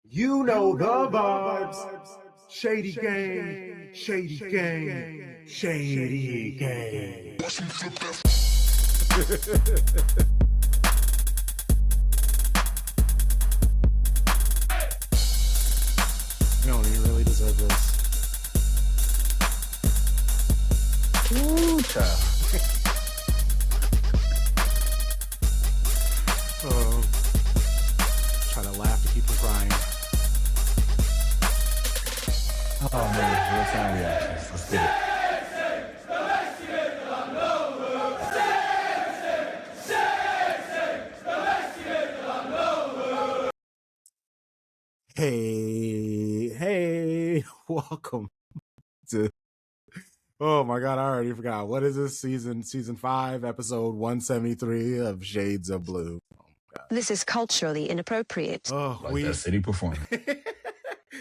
You know the vibes. Shady gang, shady gang, shady gang. We don't even really deserve this. Ooh, child. Try to laugh to keep from crying. Oh man, real time reactions. Let's get it. Hey, welcome to. Oh my God, I already forgot. What is this season 5, episode 173 of Shades of Blue? This is culturally inappropriate. Oh, Like that city performance.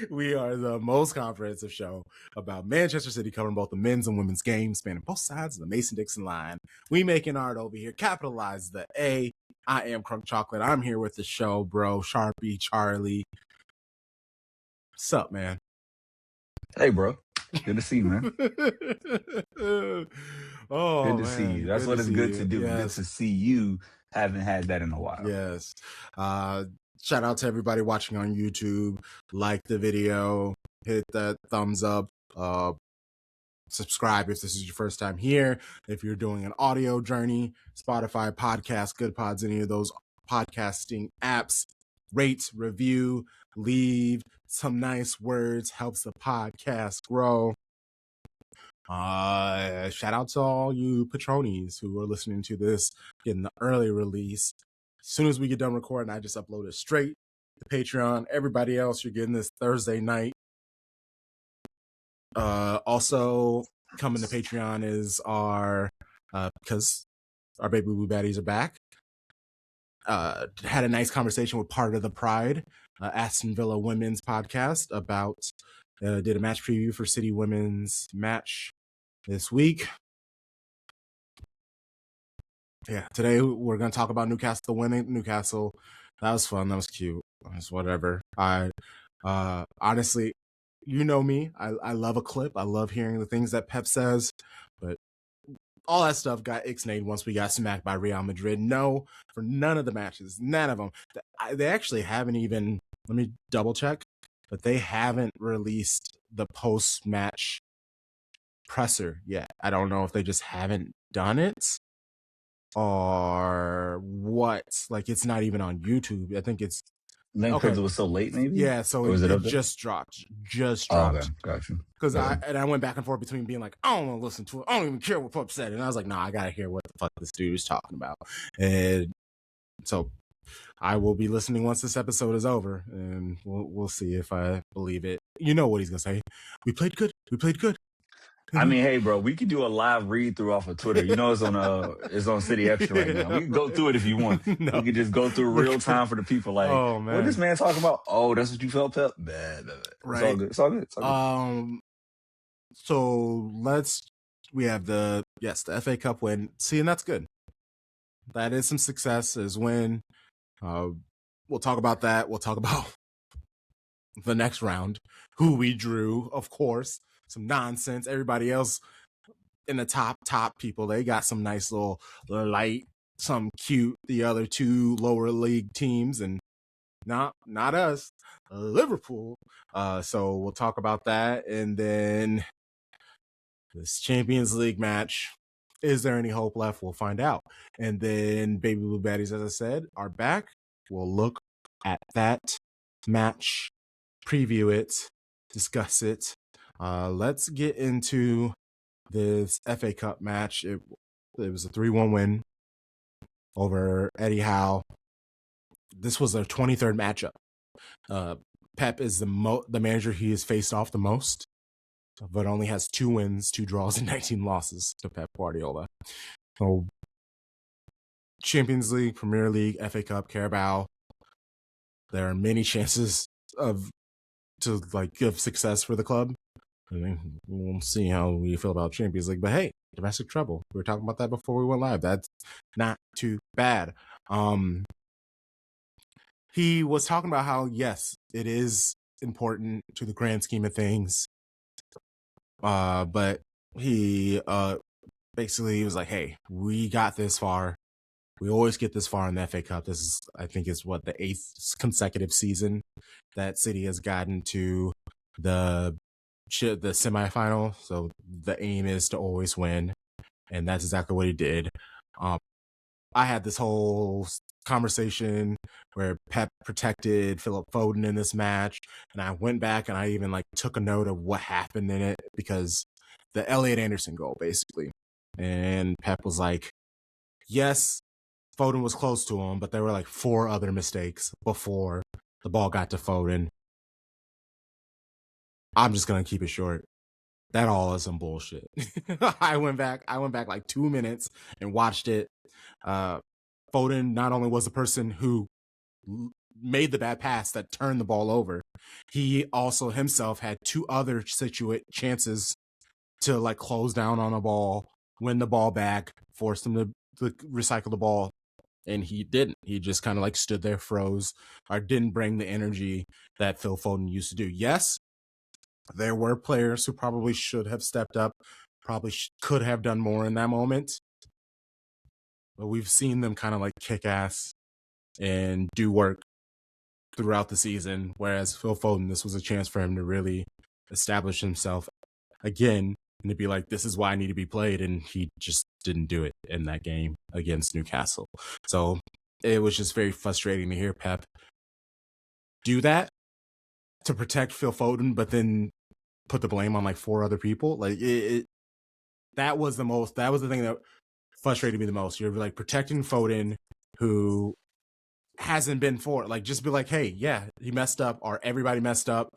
We are the most comprehensive show about Manchester City, covering both the men's and women's games, spanning both sides of the Mason-Dixon line. We making art over here. Capitalize the A. I am Crunk Chocolate. I'm here with the show, bro. Sharpie, Charlie. What's up, man? Hey, bro. Good to see you, man. Oh, Good to see you. That's what it's good to do. Yes. Good to see you. Haven't had that in a while. Yes. Shout out to everybody watching on YouTube. Like the video, hit that thumbs up, subscribe if this is your first time here. If you're doing an audio journey, Spotify, podcast, Good Pods, any of those podcasting apps, rate, review, leave some nice words, helps the podcast grow. Shout out to all you patronies who are listening to this, getting the early release. As soon as we get done recording, I just upload it straight to Patreon. Everybody else, you're getting this Thursday night. Also coming to Patreon is our, because our Baby Blue Baddies are back. Had a nice conversation with part of the Pride, Aston Villa women's podcast about, did a match preview for City women's match this week. Yeah, today we're going to talk about Newcastle winning. Newcastle, that was fun. That was cute. It's whatever. I honestly, you know me. I love a clip. I love hearing the things that Pep says, but all that stuff got ixnayed once we got smacked by Real Madrid. No, for none of the matches, none of them. They actually haven't even, let me double check, but they haven't released the post-match presser yet. I don't know if they just haven't done it or what. Like, it's not even on YouTube. I think it's Because it was so late, maybe? yeah, so it just dropped. Oh, okay. Got you. Because I went back and forth between being like, I don't want to listen to it. I don't even care what Pep said. And I was like, nah, I got to hear what the fuck this dude is talking about. And so I will be listening once this episode is over, and we'll see if I believe it. You know what he's going to say. We played good. We played good. I mean, hey, bro, we could do a live read through off of Twitter. You know, it's on City Extra right now. We can go through it if you want. No. We could just go through real time for the people. Like, Oh, man. what this man talking about? Oh, that's what you felt, Pep? Bad. Right. It's all good. It's all good. It's all good. So we have the FA Cup win. See, and that's good. That is some success as win. We'll talk about that. We'll talk about the next round, who we drew, of course. Some nonsense. Everybody else in the top people, they got some nice little light, some cute. The other two lower league teams, and not us, Liverpool. So we'll talk about that, and then this Champions League match. Is there any hope left? We'll find out. And then Baby Blue Baddies, as I said, are back. We'll look at that match, preview it, discuss it. Let's get into this FA Cup match. It was a 3-1 win over Eddie Howe. This was their 23rd matchup. Pep is the manager he has faced off the most, but only has 2 wins, 2 draws, and 19 losses to Pep Guardiola. So Champions League, Premier League, FA Cup, Carabao. There are many chances of success for the club. I mean, we'll see how we feel about Champions League. But hey, domestic trouble. We were talking about that before we went live. That's not too bad. he was talking about how, yes, it is important to the grand scheme of things. But he basically was like, hey, we got this far. We always get this far in the FA Cup. This is, I think, is what, the 8th consecutive season that City has gotten to the semifinal. So the aim is to always win, and that's exactly what he did. I had this whole conversation where Pep protected Philip Foden in this match, and I went back and I even like took a note of what happened in it, because the Elliot Anderson goal, basically. And Pep was like, yes, Foden was close to him, but there were like 4 other mistakes before the ball got to Foden. I'm just going to keep it short. That all is some bullshit. I went back like 2 minutes and watched it. Foden not only was the person who made the bad pass that turned the ball over, he also himself had 2 other chances to like close down on a ball, win the ball back, force them to recycle the ball, and he didn't. He just kind of like stood there, froze, or didn't bring the energy that Phil Foden used to do. Yes, there were players who probably should have stepped up, probably could have done more in that moment, but we've seen them kind of like kick ass and do work throughout the season, whereas Phil Foden, this was a chance for him to really establish himself again and to be like, this is why I need to be played, and he just didn't do it in that game against Newcastle. So it was just very frustrating to hear Pep do that to protect Phil Foden, but then put the blame on like 4 other people. Like that was the thing that frustrated me the most. You're like protecting Foden, who hasn't been for it. Like, just be like, hey, yeah, he messed up, or everybody messed up.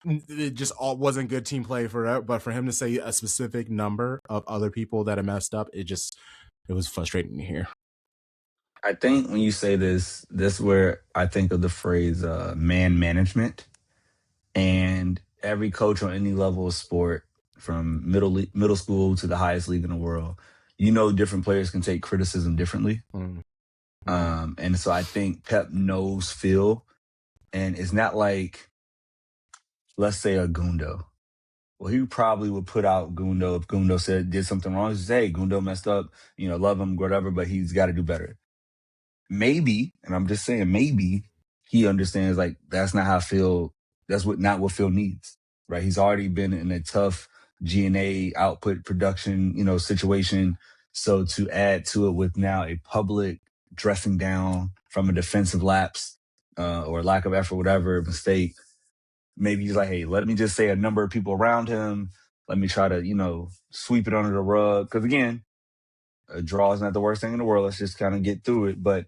It just all wasn't good team play but for him to say a specific number of other people that have messed up, it was frustrating to hear. I think when you say this is where I think of the phrase man management. And every coach on any level of sport, from middle school to the highest league in the world, different players can take criticism differently. And so I think Pep knows Phil, and it's not like, let's say, a Gundo. Well, he probably would put out Gundo if Gundo did something wrong. He'd say, hey, Gundo messed up, love him, whatever, but he's got to do better. Maybe, and I'm just saying, maybe he understands like that's not how Phil, not what Phil needs, right? He's already been in a tough G&A output production, situation. So to add to it with now a public dressing down from a defensive lapse or lack of effort, whatever mistake, maybe he's like, hey, let me just say a number of people around him. Let me try to, sweep it under the rug. Because again, a draw is not the worst thing in the world. Let's just kind of get through it. But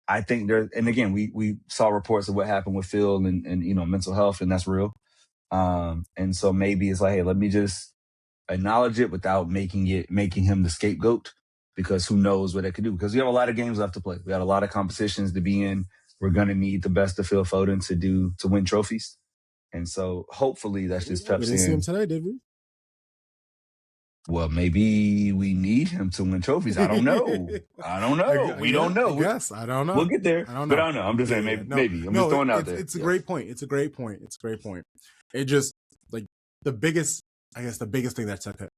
I think and again, we saw reports of what happened with Phil and mental health, and that's real. And so maybe it's like, hey, let me just acknowledge it without making him the scapegoat, because who knows what it could do. Because we have a lot of games left to play. We got a lot of competitions to be in. We're gonna need the best of Phil Foden to win trophies. And so hopefully that's just Pep saying. We didn't see him today, did we? Well, maybe we need him to win trophies. I don't know. We don't know. Yes, I don't know. We'll get there. I don't know. But I don't know. I'm just saying maybe. I'm just throwing out there. It's a great point. It's a great point. It just, like, the biggest thing that took it.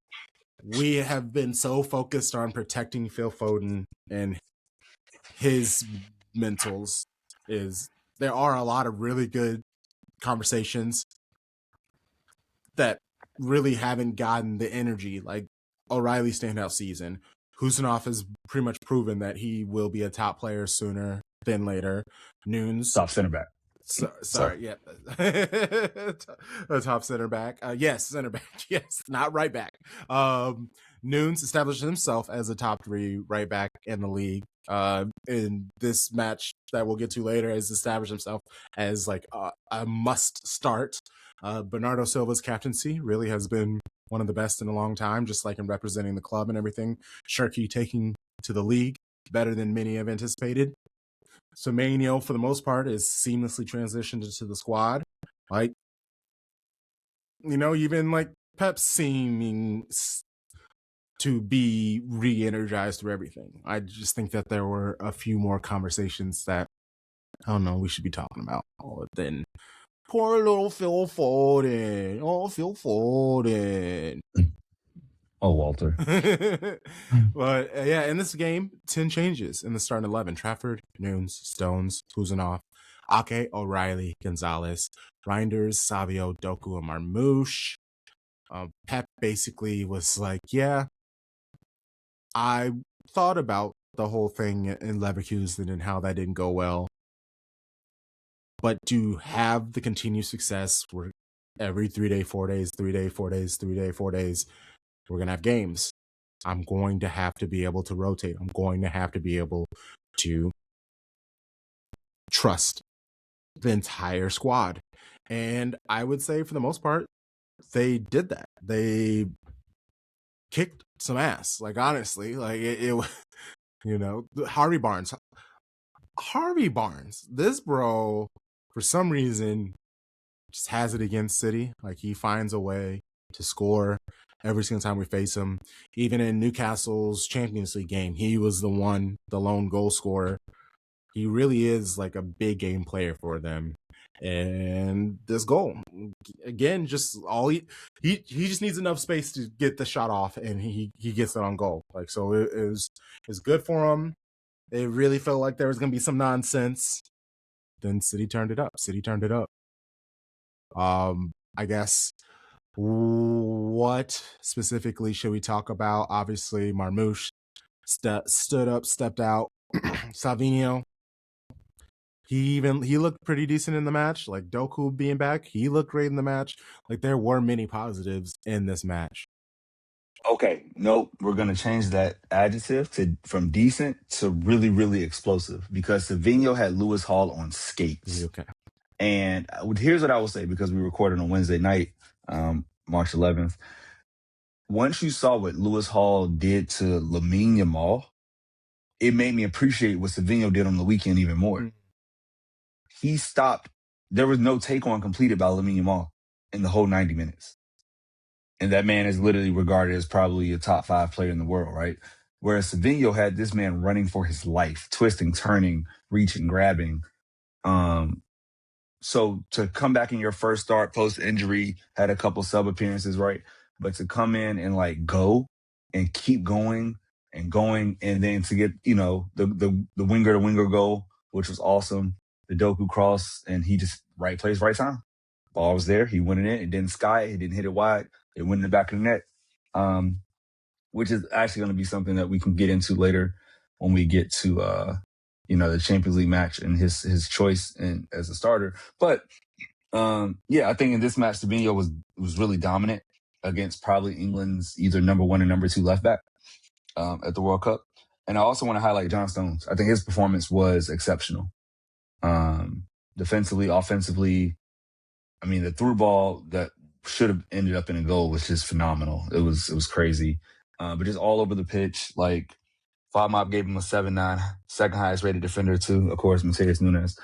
We have been so focused on protecting Phil Foden and his mentals. There are a lot of really good conversations that really haven't gotten the energy. Like O'Reilly's standout season, Husinov has pretty much proven that he will be a top player sooner than later. Nunes, top center back. Sorry, yeah, a top center back. Yes, center back. Yes, not right back. Nunes established himself as a top 3 right back in the league. In this match that we'll get to later, has established himself as like a must start. Bernardo Silva's captaincy really has been one of the best in a long time, just like in representing the club and everything. Shirky taking to the league better than many have anticipated. Semenyo, for the most part, is seamlessly transitioned into the squad. Like, even like Pep seeming to be re-energized through everything. I just think that there were a few more conversations that I don't know we should be talking about. Oh, then poor little Phil Foden. Oh, Phil Foden. Oh, Walter. But yeah, in this game, 10 changes in the starting 11. Trafford, Nunes, Stones, Kuzanov, Ake, O'Reilly, Gonzalez, Reinders, Savio, Doku, and Marmouche. Pep basically was like, yeah, I thought about the whole thing in Leverkusen and how that didn't go well. But to have the continued success where every 3 day, 4 days, 3 day, 4 days, 3 day, 4 days, we're going to have games. I'm going to have to be able to rotate. I'm going to have to be able to trust the entire squad. And I would say for the most part, they did that. They kicked some ass. Like, honestly, like it you know, Harvey Barnes, this bro, for some reason, just has it against City. Like, he finds a way to score every single time we face him. Even in Newcastle's Champions League game, he was the lone goal scorer. He really is like a big game player for them. And this goal, again, just all he just needs enough space to get the shot off, and he gets it on goal. Like, so it's good for him. It really felt like there was gonna be some nonsense. Then City turned it up. I guess, what specifically should we talk about? Obviously, Marmouche stepped out. Savinho, he looked pretty decent in the match. Like, Doku being back, he looked great in the match. Like, there were many positives in this match. Okay, nope. We're gonna change that adjective from decent to really, really explosive, because Savinho had Lewis Hall on skates. Okay. And here's what I will say, because we recorded on Wednesday night, March 11th. Once you saw what Lewis Hall did to Lamine Yamal, it made me appreciate what Savinho did on the weekend even more. Mm. He stopped. There was no take on completed by Lamine Yamal in the whole 90 minutes. And that man is literally regarded as probably a top 5 player in the world, right? Whereas Savinho had this man running for his life, twisting, turning, reaching, grabbing. So to come back in your first start post-injury, had a couple sub appearances, right? But to come in and like go and keep going and going, and then to get, you know, the winger to winger goal, which was awesome. The Doku cross, and he just right place, right time. Ball was there. He went in it. It didn't sky it. He didn't hit it wide. It went in the back of the net, which is actually going to be something that we can get into later when we get to, you know, the Champions League match and his choice as a starter. But yeah, I think in this match, Savinho was really dominant against probably England's either number 1 or number 2 left back at the World Cup. And I also want to highlight John Stones. I think his performance was exceptional. Defensively, offensively. I mean, the through ball that should have ended up in a goal was just phenomenal. It was crazy. But just all over the pitch, like, FODMAP gave him a 7.9, second highest rated defender too. Of course, Mateus Nunes.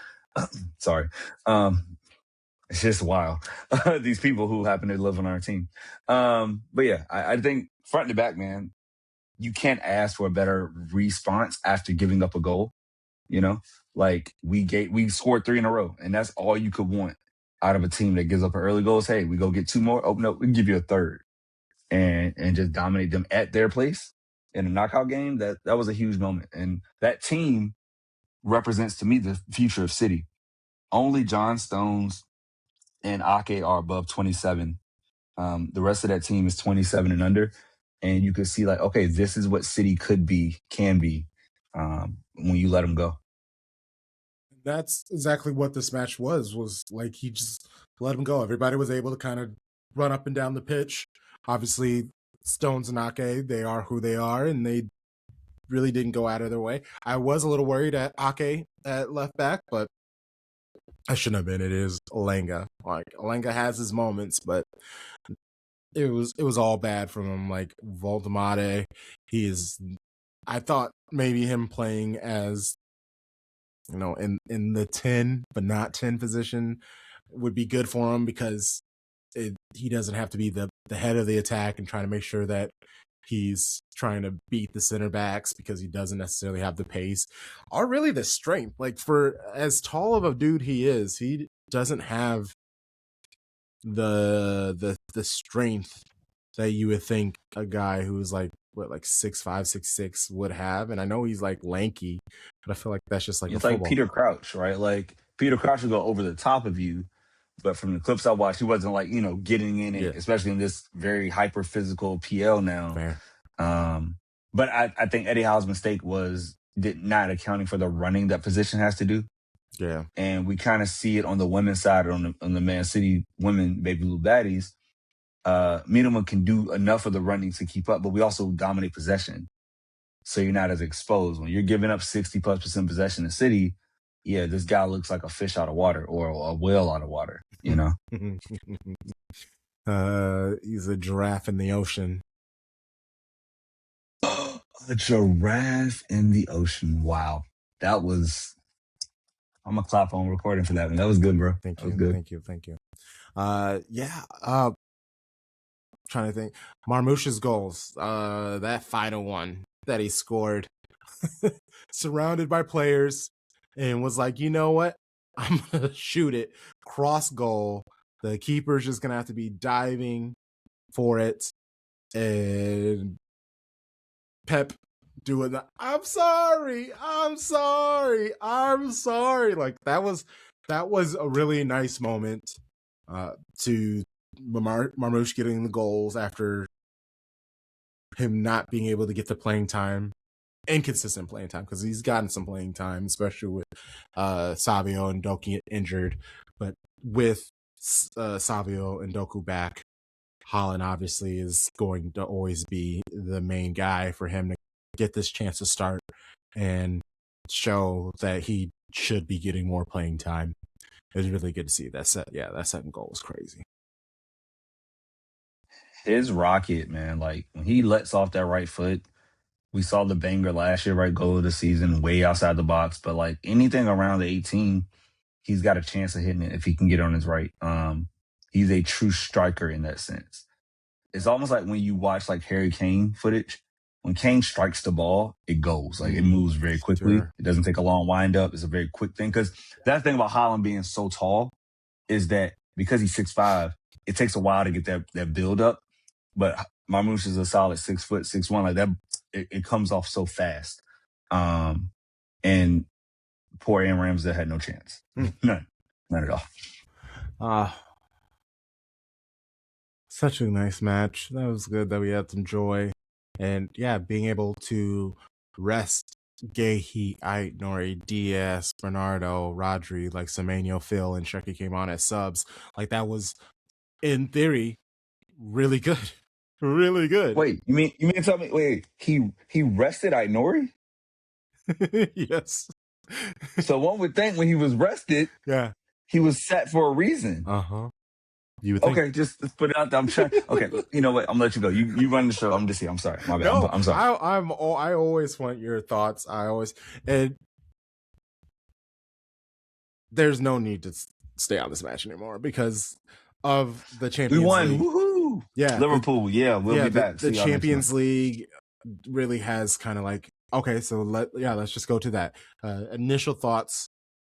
Sorry. It's just wild. These people who happen to live on our team. But yeah, I think front to back, man, you can't ask for a better response after giving up a goal. You know, like we scored 3 in a row, and that's all you could want out of a team that gives up an early goals. Hey, we go get 2 more. Oh no, we can give you a third, and just dominate them at their place in a knockout game. That was a huge moment, and that team represents to me the future of City. Only John Stones and Ake are above 27. The rest of that team is 27 and under, and you could see like, okay, this is what City can be when you let them go. That's exactly what this match was like. He just let him go. Everybody was able to kind of run up and down the pitch. Obviously, Stones and Ake, they are who they are, and they really didn't go out of their way. I was a little worried at Ake at left back, but I shouldn't have been. It is Alenga. Like, Alenga has his moments, but it was all bad from him. Like, Voldemade, I thought maybe him playing as, you know, in the 10 but not 10 position would be good for him, because he doesn't have to be the head of the attack and trying to make sure that he's trying to beat the center backs because he doesn't necessarily have the pace or really the strength. Like, for as tall of a dude he is, he doesn't have the strength that you would think a guy who's like 6'5", 6'6" would have. And I know he's like lanky, but I feel like that's just like It's a like football. Peter Crouch, right? Like Peter Crouch would go over the top of you, but from the clips I watched, he wasn't like, getting in it, especially in this very hyper physical PL now. Fair. But I think Eddie Howe's mistake was not accounting for the running that position has to do. Yeah. And we kind of see it on the women's side, on the Man City women, Baby Blue Baddies. Miedema can do enough of the running to keep up, but we also dominate possession. So you're not as exposed. When you're giving up 60+% possession in City, yeah, this guy looks like a fish out of water or a whale out of water, He's a giraffe in the ocean. A giraffe in the ocean. Wow. That was... I'm going to clap on recording for that one. That was good, bro. Thank That was you. good. Thank you. Trying to think. Marmoush's goals. That final one that he scored, surrounded by players, and was like, you know what? I'm going to shoot it. Cross goal. The keeper's just going to have to be diving for it. And Pep doing the, I'm sorry. Like, that was a really nice moment to Marmoush getting the goals after him not being able to get the playing time, inconsistent playing time, because he's gotten some playing time, especially with Savio and Doku injured. But with Savio and Doku back, Haaland obviously is going to always be the main guy for him to get this chance to start and show that he should be getting more playing time. It was really good to see that second goal was crazy. His rocket, man, like when he lets off that right foot, we saw the banger last year, right? Goal of the season, way outside the box. But like anything around the 18, he's got a chance of hitting it if he can get on his right. He's a true striker in that sense. It's almost like when you watch like Harry Kane footage, when Kane strikes the ball, it goes. Like it moves very quickly. Sure. It doesn't take a long wind up. It's a very quick thing. Because that thing about Haaland being so tall is that because he's 6'5", it takes a while to get that build up. But Marmoush is a solid 6 foot, 6'1". Like that, it comes off so fast. And poor Aaron Ramsey had no chance. None at all. Such a nice match. That was good that we had some joy. And yeah, being able to rest Gehi, Aït-Nouri, Diaz, Bernardo, Rodri, like Semenyo, Phil, and Sheki came on as subs. Like that was, in theory, really good. Really good. Wait, you mean to tell me? Wait, he rested Aït-Nouri? Yes. So one would think when he was rested, he was set for a reason. You would think. Okay, just put it out there. I'm trying. Okay, you know what? I'm gonna let you go. You run the show. I'm just here. I'm sorry. My bad. No, I'm sorry. I always want your thoughts. And there's no need to stay on this match anymore because of the Champions League. We won. Woohoo! Yeah, Liverpool. We'll be back. The Champions League really has kind of like, okay, so let's just go to that. Initial thoughts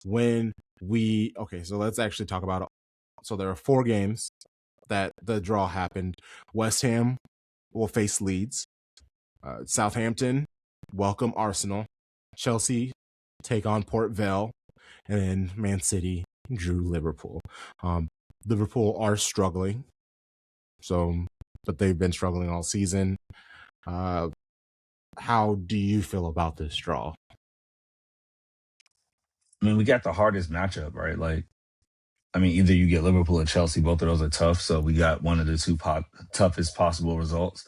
when so let's actually talk about it. So there are 4 games that the draw happened. West Ham will face Leeds. Southampton welcome Arsenal. Chelsea take on Port Vale. And then Man City drew Liverpool. Liverpool are struggling. But they've been struggling all season. How do you feel about this draw? I mean, we got the hardest matchup, right? Like, I mean, either you get Liverpool or Chelsea. Both of those are tough. So we got one of the 2 toughest possible results,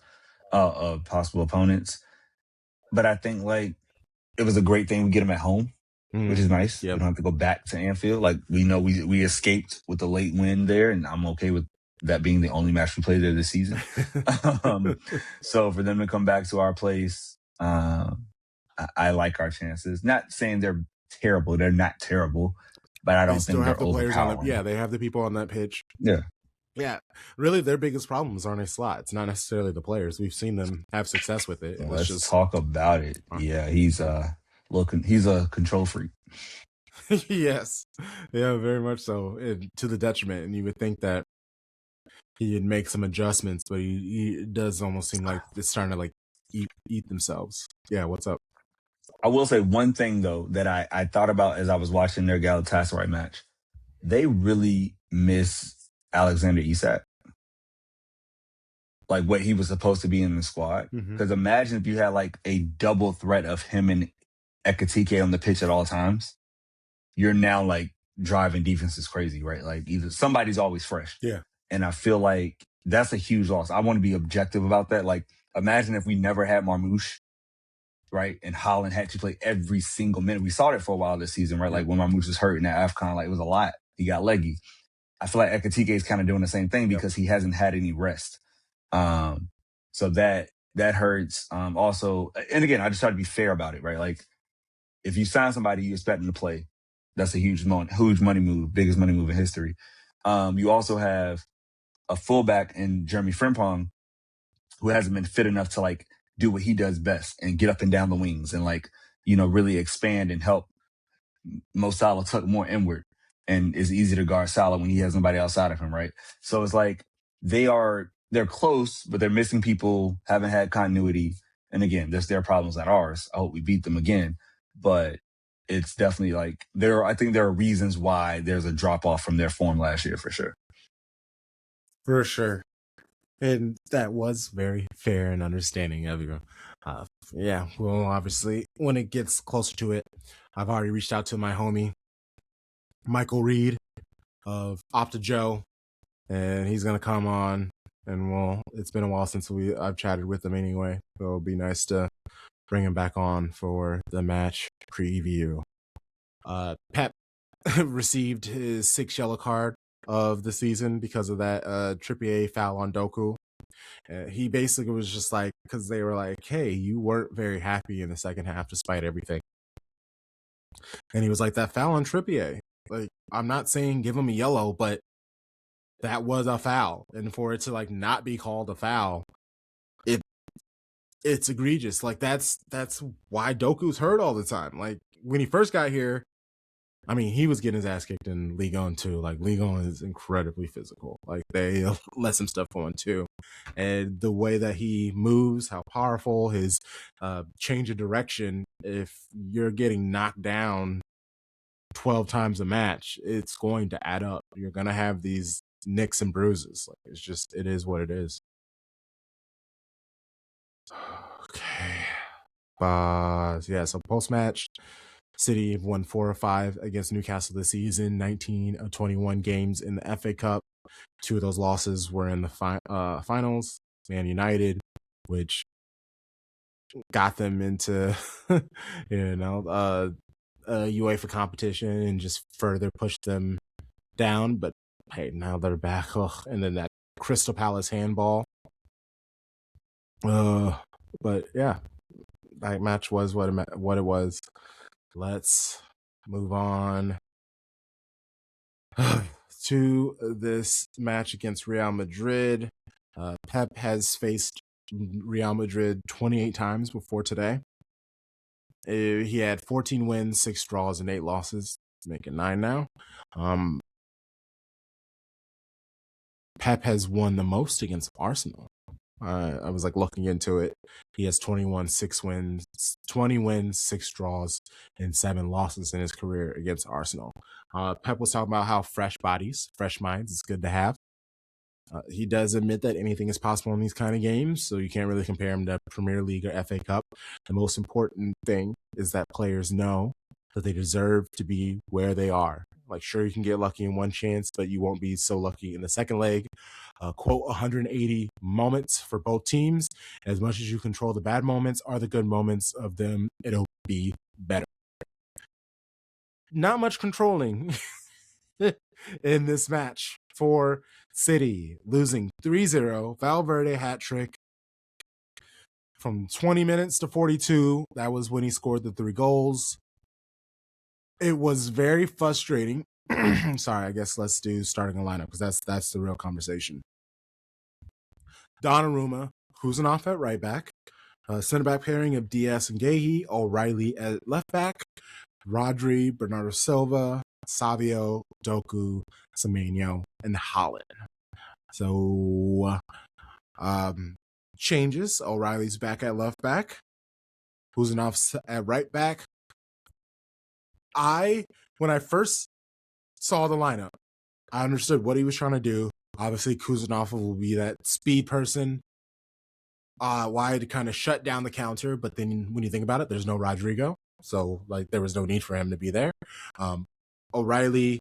possible opponents. But I think like it was a great thing we get them at home, which is nice. Yep. We don't have to go back to Anfield. Like we know we escaped with the late win there, and I'm okay with that being the only match we played there this season. So for them to come back to our place, I like our chances. Not saying they're terrible. They're not terrible. But I don't think they're overpowering. They have the people on that pitch. Yeah. Yeah, really, their biggest problems aren't a slot. It's not necessarily the players. We've seen them have success with it. It's Let's just talk about it. Yeah, he's he's a control freak. yes, yeah, very much so, to the detriment. And you would think that he'd make some adjustments, but he does almost seem like it's starting to like eat themselves. Yeah, what's up? I will say one thing though that I thought about as I was watching their Galatasaray match. They really miss Alexander Isak, like what he was supposed to be in the squad. Because imagine if you had like a double threat of him and Ekatike on the pitch at all times. You're now like driving defenses crazy, right? Like either somebody's always fresh. Yeah. And I feel like that's a huge loss. I want to be objective about that. Like imagine if we never had Marmoush, right? And Holland had to play every single minute. We saw that for a while this season, right? Like when Marmoush was hurt in that AFCON, like it was a lot. He got leggy. I feel like Ekatike is kind of doing the same thing because he hasn't had any rest. So that hurts. Also, and again, I just try to be fair about it, right? Like if you sign somebody, you expect them to play. That's a huge money move, biggest money move in history. You also have a fullback in Jeremy Frimpong who hasn't been fit enough to like do what he does best and get up and down the wings and like, really expand and help Mo Salah tuck more inward. And it's easy to guard Salah when he has nobody outside of him, right? So it's like they're close, but they're missing people, haven't had continuity. And again, there's their problems, not ours. I hope we beat them again. But it's definitely like I think there are reasons why there's a drop off from their form last year for sure. For sure. And that was very fair and understanding of you. Yeah, well, obviously, when it gets closer to it, I've already reached out to my homie, Michael Reed of Opta Joe, and he's going to come on. And well, it's been a while since I've chatted with him anyway. So it'll be nice to bring him back on for the match preview. Pep received his 6th yellow card of the season because of that Trippier foul on Doku. He basically was just like, because they were like, hey, you weren't very happy in the second half despite everything. And he was like, that foul on Trippier. Like, I'm not saying give him a yellow, but that was a foul. And for it to like not be called a foul, it's egregious. Like that's why Doku's hurt all the time. Like when he first got here, I mean, he was getting his ass kicked in Ligue 1 too. Like Ligue 1 is incredibly physical. Like they let some stuff go on too. And the way that he moves, how powerful his change of direction, if you're getting knocked down 12 times a match, it's going to add up. You're going to have these nicks and bruises. Like it is what it is. Okay. Yeah, so post-match, City won 4 of 5 against Newcastle this season, 19 of 21 games in the FA Cup. 2 of those losses were in the finals. Man United, which got them into, UEFA competition and just further pushed them down. But hey, now they're back. And then that Crystal Palace handball. But yeah, that match was what it was. Let's move on to this match against Real Madrid. Pep has faced Real Madrid 28 times before today. He had 14 wins, 6 draws, and 8 losses, making 9 now. Pep has won the most against Arsenal. I was like looking into it. He has 20 wins, 6 draws, and 7 losses in his career against Arsenal. Pep was talking about how fresh minds, it's good to have. He does admit that anything is possible in these kind of games, so you can't really compare him to Premier League or FA Cup. The most important thing is that players know that they deserve to be where they are. Like, sure, you can get lucky in one chance, but you won't be so lucky in the second leg. Quote, 180 moments for both teams. As much as you control the bad moments are the good moments of them, it'll be better. Not much controlling in this match for City, losing 3-0. Valverde hat trick from 20 minutes to 42. That was when he scored the 3 goals. It was very frustrating sorry, I guess let's do starting a lineup because that's the real conversation. Donnarumma, Kuzanov at right back, center back pairing of Diaz and Gahey, O'Reilly at left back, Rodri, Bernardo Silva, Savio, Doku, Semenyo, and Holland. So changes. O'Reilly's back at left back. Kuzanov's at right back. When I first saw the lineup, I understood what he was trying to do. Obviously, Kuzanov will be that speed person, wide to kind of shut down the counter. But then when you think about it, there's no Rodrigo. So, like, there was no need for him to be there. O'Reilly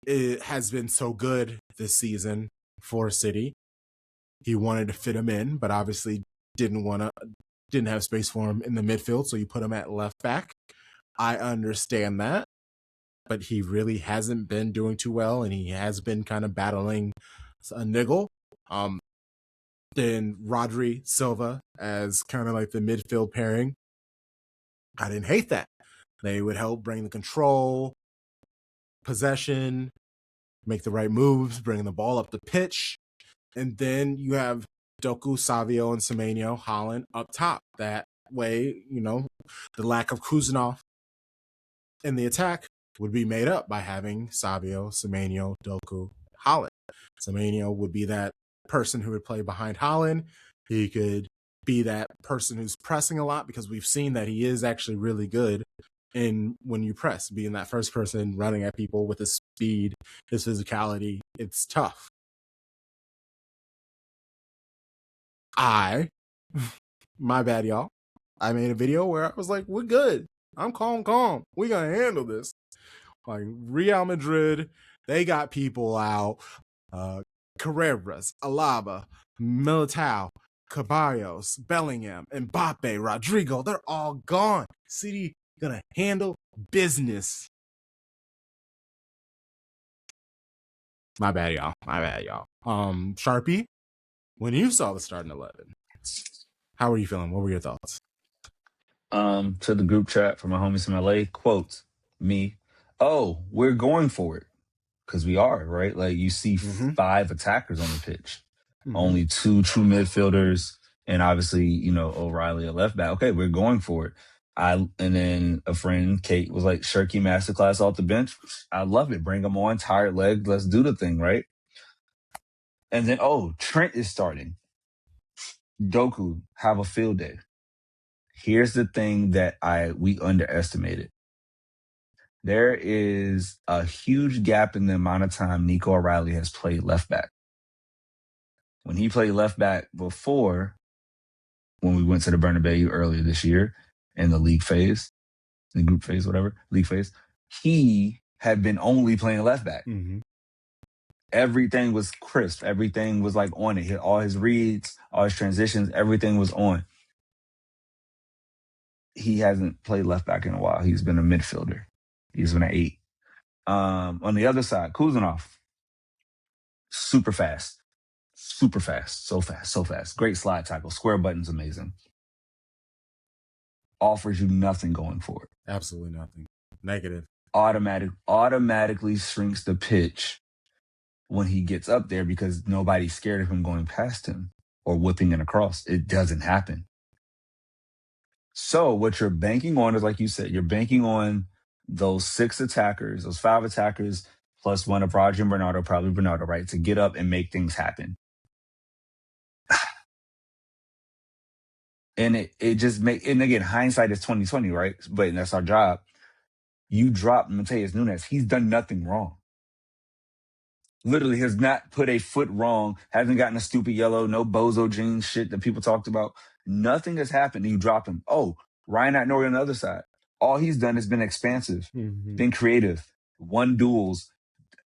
has been so good this season for City. He wanted to fit him in, but obviously didn't have space for him in the midfield, so you put him at left back. I understand that, but he really hasn't been doing too well, and he has been kind of battling a niggle. Then Rodri, Silva as kind of like the midfield pairing. I didn't hate that. They would help bring the control, possession, make the right moves, bring the ball up the pitch. And then you have Doku, Savio, and Semenyo, Holland up top. That way, the lack of Kuzanov in the attack would be made up by having Savio, Semenyo, Doku, Holland. Semenyo would be that person who would play behind Holland. He could be that person who's pressing a lot because we've seen that he is actually really good in when you press, being that first person running at people with his speed, his physicality. It's tough. My bad, y'all. I made a video where I was like, we're good. I'm calm. We're going to handle this. Like Real Madrid, they got people out. Carreras, Alaba, Militao, Ceballos, Bellingham, Mbappe, Rodrigo, they're all gone. City going to handle business. My bad, y'all. Sharpie, when you saw the starting 11, how were you feeling? What were your thoughts? To the group chat from my homies from LA, quote me, "Oh, we're going for it." Because we are, right? Like you see 5 attackers on the pitch, only 2 true midfielders, and obviously, O'Reilly at left back. Okay, we're going for it. And then a friend, Kate, was like, Shirky masterclass off the bench. I love it. Bring them on, tired legs. Let's do the thing, right? And then, Trent is starting. Doku, have a field day. Here's the thing that we underestimated. There is a huge gap in the amount of time Nico O'Reilly has played left back. When he played left back before, when we went to the Bernabeu earlier this year in the league phase, the group phase, whatever, league phase, he had been only playing left back. Everything was crisp. Everything was like on it. All his reads, all his transitions, everything was on. He hasn't played left back in a while. He's been a midfielder. He's been an 8. On the other side, Kuzanov, super fast. So fast. Great slide tackle. Square button's amazing. Offers you nothing going forward. Absolutely nothing. Negative. Automatically shrinks the pitch when he gets up there because nobody's scared of him going past him or whipping it across. It doesn't happen. So what you're banking on is, like you said, you're banking on those 6 attackers, those 5 attackers, plus one of Roger and Bernardo, probably Bernardo, right, to get up and make things happen. And it just and again, hindsight is 2020, right? But that's our job. You drop Mateus Nunes. He's done nothing wrong. Literally has not put a foot wrong, hasn't gotten a stupid yellow, no bozo jeans shit that people talked about. Nothing has happened, and you drop him. Oh, Ryan Atnori on the other side. All he's done has been expansive, been creative, won duels,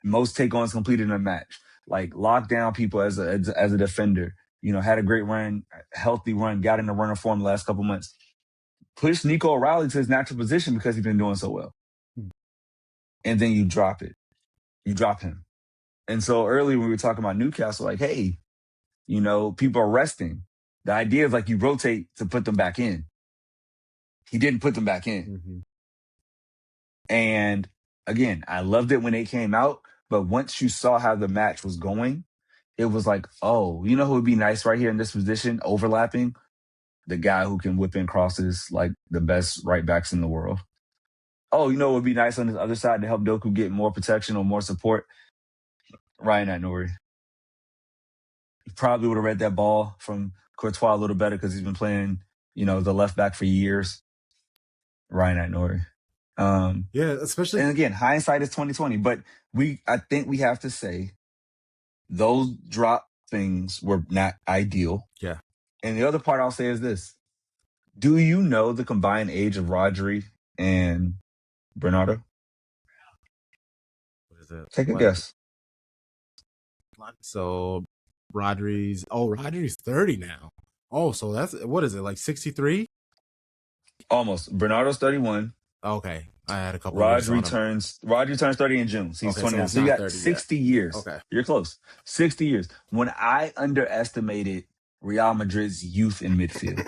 most take-ons completed in a match, like locked down people as a defender, had a great run, healthy run, got in the runner form the last couple months. Pushed Nico O'Reilly to his natural position because he's been doing so well. And then you drop it. You drop him. And so earlier when we were talking about Newcastle, like, hey, people are resting. The idea is like you rotate to put them back in. He didn't put them back in. And Again, I loved it when it came out, but once you saw how the match was going, it was like, oh, you know who would be nice right here in this position, overlapping? The guy who can whip in crosses like the best right backs in the world. Oh, you know what would be nice on the other side to help Doku get more protection or more support? Ryan Nori. He probably would have read that ball from Courtois a little better because he's been playing, the left back for years. Ryan Nori. Yeah, especially. And again, hindsight is 2020, but I think we have to say those drop things were not ideal. Yeah. And the other part I'll say is this. Do you know the combined age of Rodri and Bernardo? What is it? Take a guess. So Rodri's 30 now. Oh, so that's, what is it, like 63? Almost. Bernardo's 31. Okay. I had a couple Rodri turns 30 in June. So he's 29. So you got 60 years. Okay. You're close. 60 years. When I underestimated Real Madrid's youth in midfield.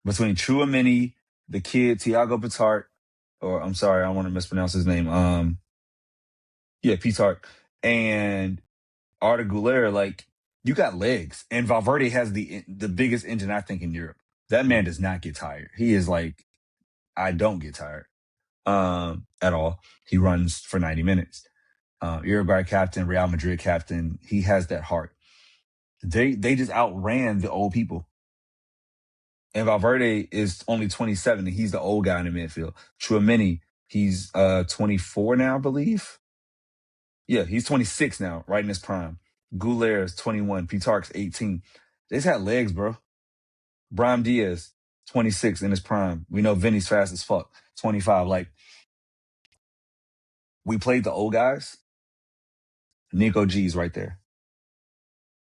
Between Tchouaméni, the kid, Thiago Pitart, or I'm sorry, I don't want to mispronounce his name. Pitart, and Arda Güler, like, you got legs. And Valverde has the biggest engine, I think, in Europe. That man does not get tired. He is like, I don't get tired at all. He runs for 90 minutes. Uruguay captain, Real Madrid captain, he has that heart. They just outran the old people. And Valverde is only 27, and he's the old guy in the midfield. Tchouaméni, he's 24 now, I believe. Yeah, he's 26 now, right in his prime. Güler is 21. Pitark's 18. They just had legs, bro. Brahim Diaz, 26 in his prime. We know Vinny's fast as fuck, 25. Like, we played the old guys. Nico G's right there.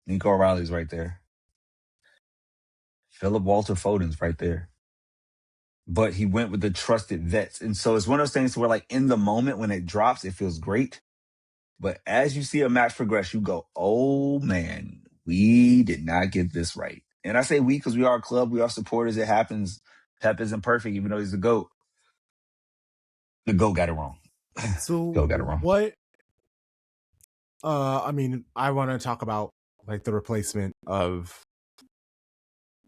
Nico O'Reilly's right there. Philip Walter Foden's right there. But he went with the trusted vets. And so it's one of those things where, like, in the moment when it drops, it feels great. But as you see a match progress, you go, oh, man, we did not get this right. And I say we because we are a club. We are supporters. It happens. Pep isn't perfect, even though he's the GOAT. The GOAT got it wrong. So GOAT got it wrong. What? I mean, I want to talk about, like, the replacement of,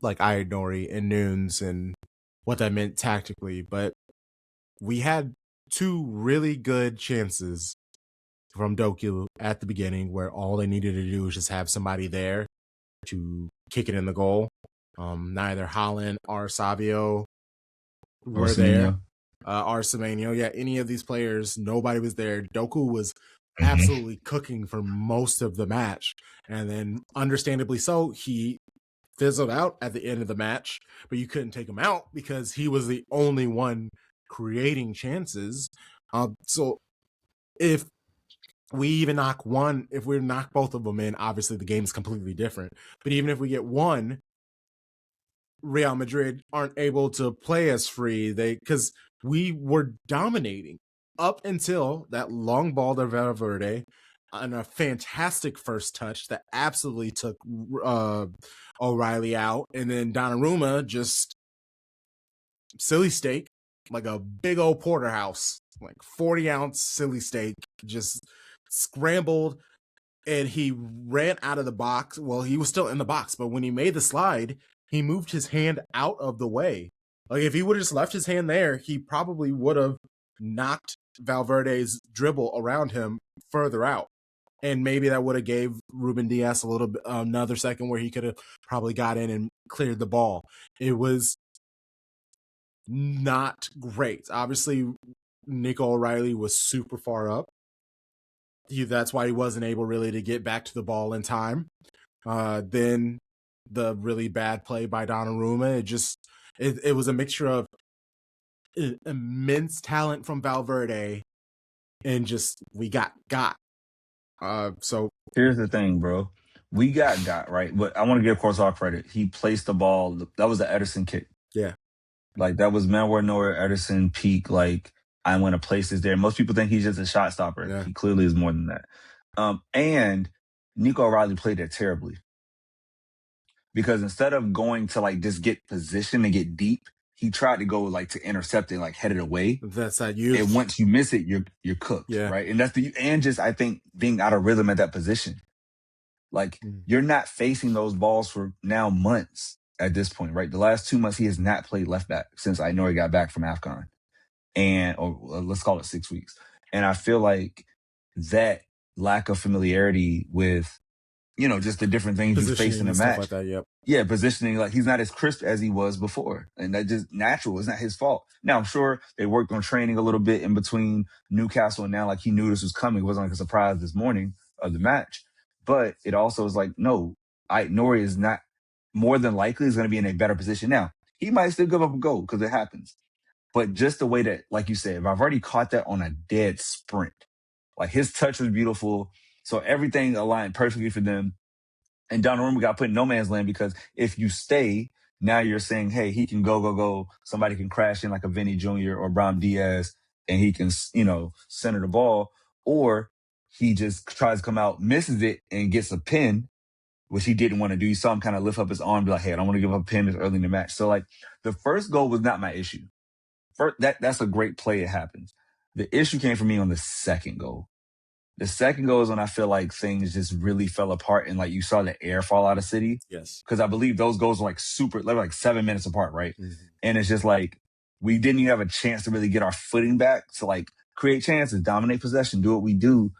like, Ayanori and Nunes and what that meant tactically. But we had two really good chances from Doku at the beginning where all they needed to do was just have somebody there to kick it in the goal. Neither Holland or Savio were there. Arsemenio, yeah, any of these players, nobody was there. Doku was absolutely cooking for most of the match. And then, understandably so, he fizzled out at the end of the match, but you couldn't take him out because he was the only one creating chances. So if we knock both of them in, obviously the game is completely different. But even if we get one, Real Madrid aren't able to play as free. Because we were dominating up until that long ball to Valverde and a fantastic first touch that absolutely took O'Reilly out. And then Donnarumma just silly steak, like a big old porterhouse, like 40-ounce silly steak, just scrambled, and he ran out of the box. Well, he was still in the box, but when he made the slide, he moved his hand out of the way. Like, if he would have just left his hand there, he probably would have knocked Valverde's dribble around him further out. And maybe that would have gave Ruben Diaz another second where he could have probably got in and cleared the ball. It was not great. Obviously, Nico O'Reilly was super far up. That's why he wasn't able really to get back to the ball in time. Then the really bad play by Donnarumma, it was a mixture of immense talent from Valverde and just we got. So here's the thing, bro. We got, right? But I want to give Courtois credit. He placed the ball. That was an Ederson kick. Yeah. Like, that was Manuel Neuer, Ederson peak. Like, I want to place this there. Most people think he's just a shot stopper. Yeah. He clearly is more than that. And Nico O'Reilly played it terribly. Because instead of going to, like, just get position and get deep, he tried to go like to intercept it, like headed away. That's that youth. And once you miss it, you're cooked, Yeah. right? And just I think being out of rhythm at that position. Like you're not facing those balls for now months at this point, right? The last 2 months he has not played left back since I know he got back from AFCON, or let's call it 6 weeks. And I feel like that lack of familiarity with, just the different things you face in a match. Like that, yep. Yeah, positioning, like he's not as crisp as he was before. And that's just natural. It's not his fault. Now, I'm sure they worked on training a little bit in between Newcastle and now, like he knew this was coming. It wasn't like a surprise this morning of the match. But it also is like, no, Nori is not, more than likely is going to be in a better position. Now, he might still give up a goal because it happens. But just the way that, like you said, if I've already caught that on a dead sprint, like his touch was beautiful. So everything aligned perfectly for them. And Donnarumma got put in no man's land because if you stay, now you're saying, hey, he can go. Somebody can crash in like a Vinny Jr. or Brahim Diaz and he can, center the ball. Or he just tries to come out, misses it, and gets a pin, which he didn't want to do. You saw him kind of lift up his arm and be like, hey, I don't want to give up a pin this early in the match. So, like, the first goal was not my issue. That's a great play. It happens. The issue came for me on the second goal. The second goal is when I feel like things just really fell apart and, like, you saw the air fall out of City. Yes. Because I believe those goals were, like 7 minutes apart, right? Mm-hmm. And it's just like we didn't even have a chance to really get our footing back to, like, create chances, dominate possession, do what we do.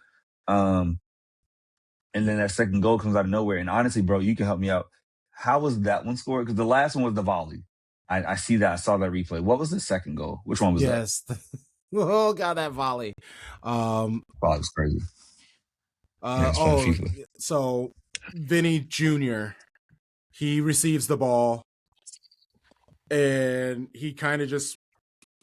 And then that second goal comes out of nowhere. And honestly, bro, you can help me out. How was that one scored? Because the last one was the volley. I see that. I saw that replay. What was the second goal? Which one was that? Yes. Oh, God, that volley. Volley was crazy. So Vinny Jr., he receives the ball and he kind of just,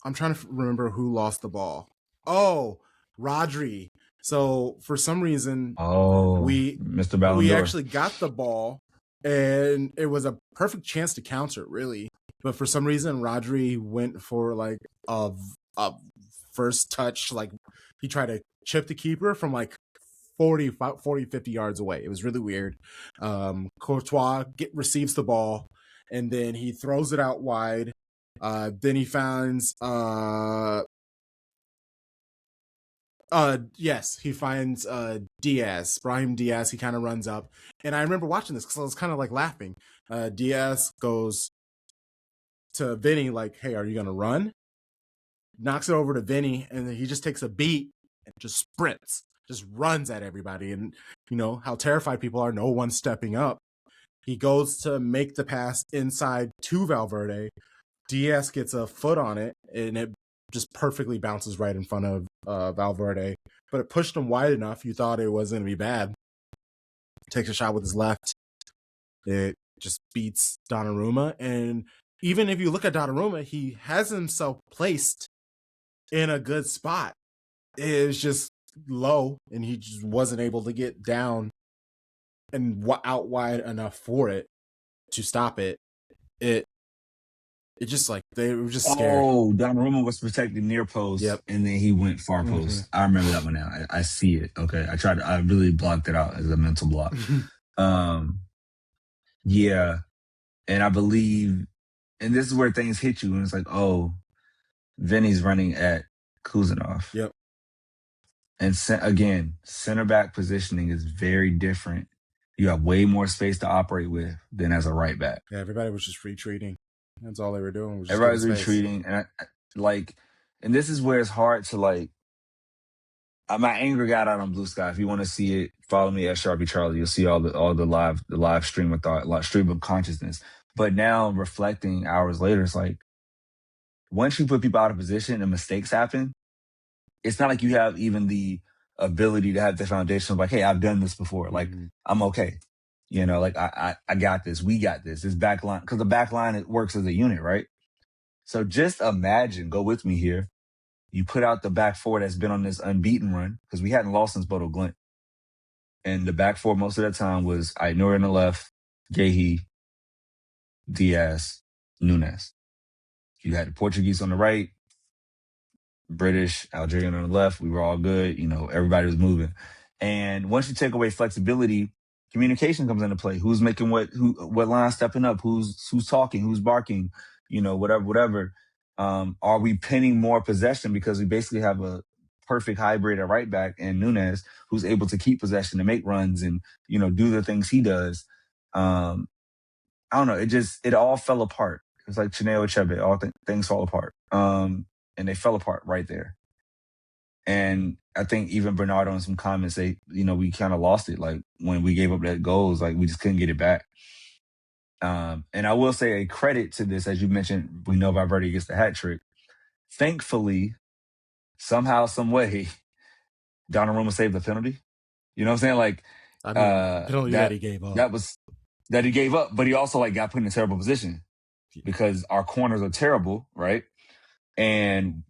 I'm trying to remember who lost the ball. Oh, Rodri. So for some reason, Mr. Ballon d'Or. We actually got the ball and it was a perfect chance to counter it, really. But for some reason, Rodri went for like a first touch. Like he tried to chip the keeper from like 40, 50 yards away. It was really weird. Courtois receives the ball and then he throws it out wide. Then he finds he finds Diaz, Brahim Diaz. He kind of runs up, and I remember watching this because I was kind of like laughing. Diaz goes to Vinny like, "Hey, are you gonna run?" Knocks it over to Vinny, and then he just takes a beat and just sprints, just runs at everybody. And you know how terrified people are. No one's stepping up. He goes to make the pass inside to Valverde. Diaz gets a foot on it, and it just perfectly bounces right in front of Valverde. But it pushed him wide enough, you thought it wasn't going to be bad. Takes a shot with his left. It just beats Donnarumma. And even if you look at Donnarumma, he has himself placed in a good spot. It was just low, and he just wasn't able to get down and out wide enough for it to stop it. It just like they were just scared. Oh, Donnarumma was protecting near post, and then he went far post. I remember that one now. I see it. Okay, I really blocked it out as a mental block. Yeah, and I believe, and this is where things hit you, and it's like, oh, Vinny's running at Kuzanov. Yep. And again, center back positioning is very different. You have way more space to operate with than as a right back. Yeah, everybody was just retreating. That's all they were doing. Everybody's retreating. And and this is where it's hard to my anger got out on Blue Sky. If you want to see it, follow me at Sharpie Charlie. You'll see all the live stream of thought, stream of consciousness. But now reflecting hours later, it's like, once you put people out of position and mistakes happen, it's not like you have even the ability to have the foundation of like, hey, I've done this before. Like, I'm okay. You know, like I got this. We got this. This back line, because the back line, it works as a unit, right? So just imagine, go with me here. You put out the back four that's been on this unbeaten run, because we hadn't lost since Bodo Glint. And the back four most of the time was Ainur on the left, Gehi, Diaz, Nunes. You had the Portuguese on the right, British, Algerian on the left. We were all good. You know, everybody was moving. And once you take away flexibility, communication comes into play. Who's making what line stepping up? Who's talking? Who's barking? whatever. Are we pinning more possession because we basically have a perfect hybrid at right back and Nunes who's able to keep possession and make runs and, do the things he does. I don't know. It all fell apart. It's like Chineo Achebe, all things fall apart. And they fell apart right there. And I think even Bernardo in some comments say, we kind of lost it. Like when we gave up that goals, like we just couldn't get it back. And I will say a credit to this, as you mentioned, we know Valverde gets the hat trick. Thankfully, somehow, some way, Donnarumma saved the penalty. You know what I'm saying? Like, penalty that he gave up. That he gave up, but he also like got put in a terrible position because our corners are terrible, right? And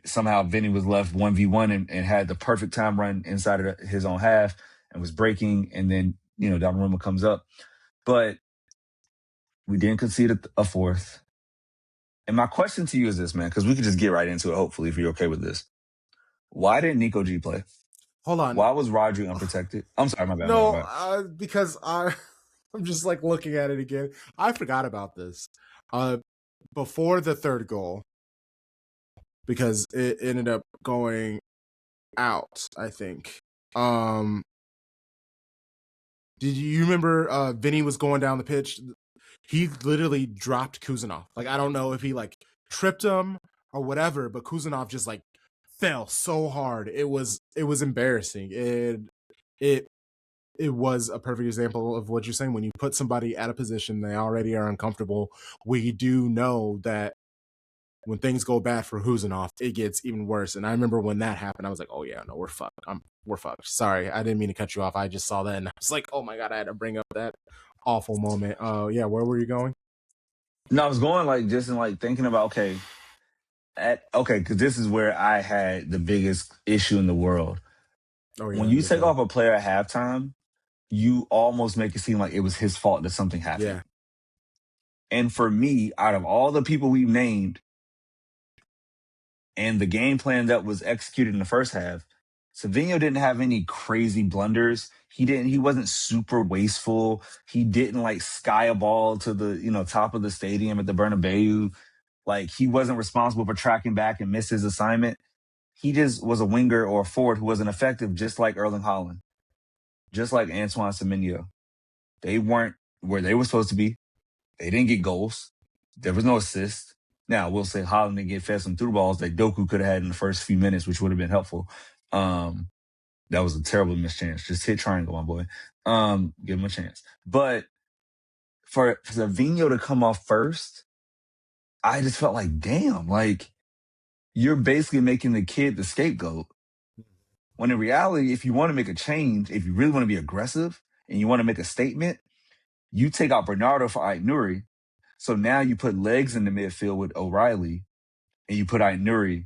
somehow Vinny was left 1v1 and had the perfect time run inside of his own half and was breaking. And then, Donnarumma comes up. But we didn't concede a fourth. And my question to you is this, man, because we could just get right into it, hopefully, if you're okay with this. Why didn't Nico G play? Hold on. Why was Rodri unprotected? I'm sorry, my bad. No, because I'm just like looking at it again. I forgot about this. Before the third goal, because it ended up going out, I think. Did you remember Vinny was going down the pitch? He literally dropped Kuzanov. Like, I don't know if he like tripped him or whatever, but Kuzanov just like fell so hard. It was embarrassing. It was a perfect example of what you're saying. When you put somebody at a position they already are uncomfortable, we do know that when things go bad for Kuzanov, it gets even worse. And I remember when that happened, I was like, oh yeah, no, we're fucked. We're fucked. Sorry, I didn't mean to cut you off. I just saw that and I was like, oh my God, I had to bring up that awful moment. Yeah, where were you going? No, I was going like just in like thinking about because this is where I had the biggest issue in the world. Oh, yeah, when you take off a player at halftime, you almost make it seem like it was his fault that something happened. Yeah. And for me, out of all the people we've named and the game plan that was executed in the first half, Savinho didn't have any crazy blunders. He wasn't super wasteful. He didn't like sky a ball to the, top of the stadium at the Bernabeu. Like he wasn't responsible for tracking back and miss his assignment. He just was a winger or a forward who wasn't effective, just like Erling Haaland, just like Antoine Semenyo. They weren't where they were supposed to be. They didn't get goals. There was no assist. Now, we'll say Haaland didn't get fed some through balls that Doku could have had in the first few minutes, which would have been helpful. That was a terrible missed chance. Just hit triangle, my boy. Give him a chance. But for Savinho to come off first, I just felt like, damn, like you're basically making the kid the scapegoat. When in reality, if you want to make a change, if you really want to be aggressive and you want to make a statement, you take out Bernardo for Ait-Nouri. So now you put legs in the midfield with O'Reilly and you put Ait-Nouri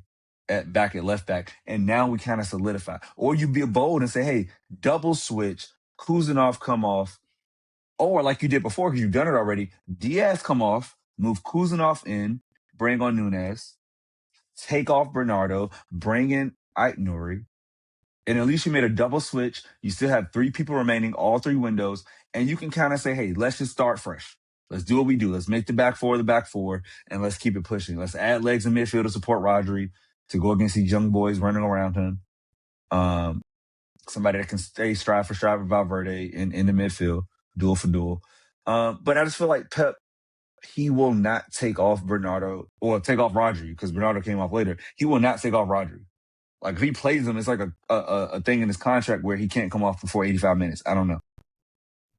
back at left back. And now we kind of solidify. Or you be bold and say, hey, double switch, Kuzanov come off. Or like you did before, because you've done it already, Diaz come off, move Kuzanov in, bring on Nunes, take off Bernardo, bring in Ait-Nouri. And at least you made a double switch. You still have 3 people remaining, all 3 windows. And you can kind of say, hey, let's just start fresh. Let's do what we do. Let's make the back four, and let's keep it pushing. Let's add legs in midfield to support Rodri, to go against these young boys running around him. Somebody that can stay stride for stride with Valverde in the midfield, duel for duel. But I just feel like Pep, he will not take off Bernardo or take off Rodri because Bernardo came off later. He will not take off Rodri. Like if he plays him, it's like a thing in his contract where he can't come off before 85 minutes. I don't know.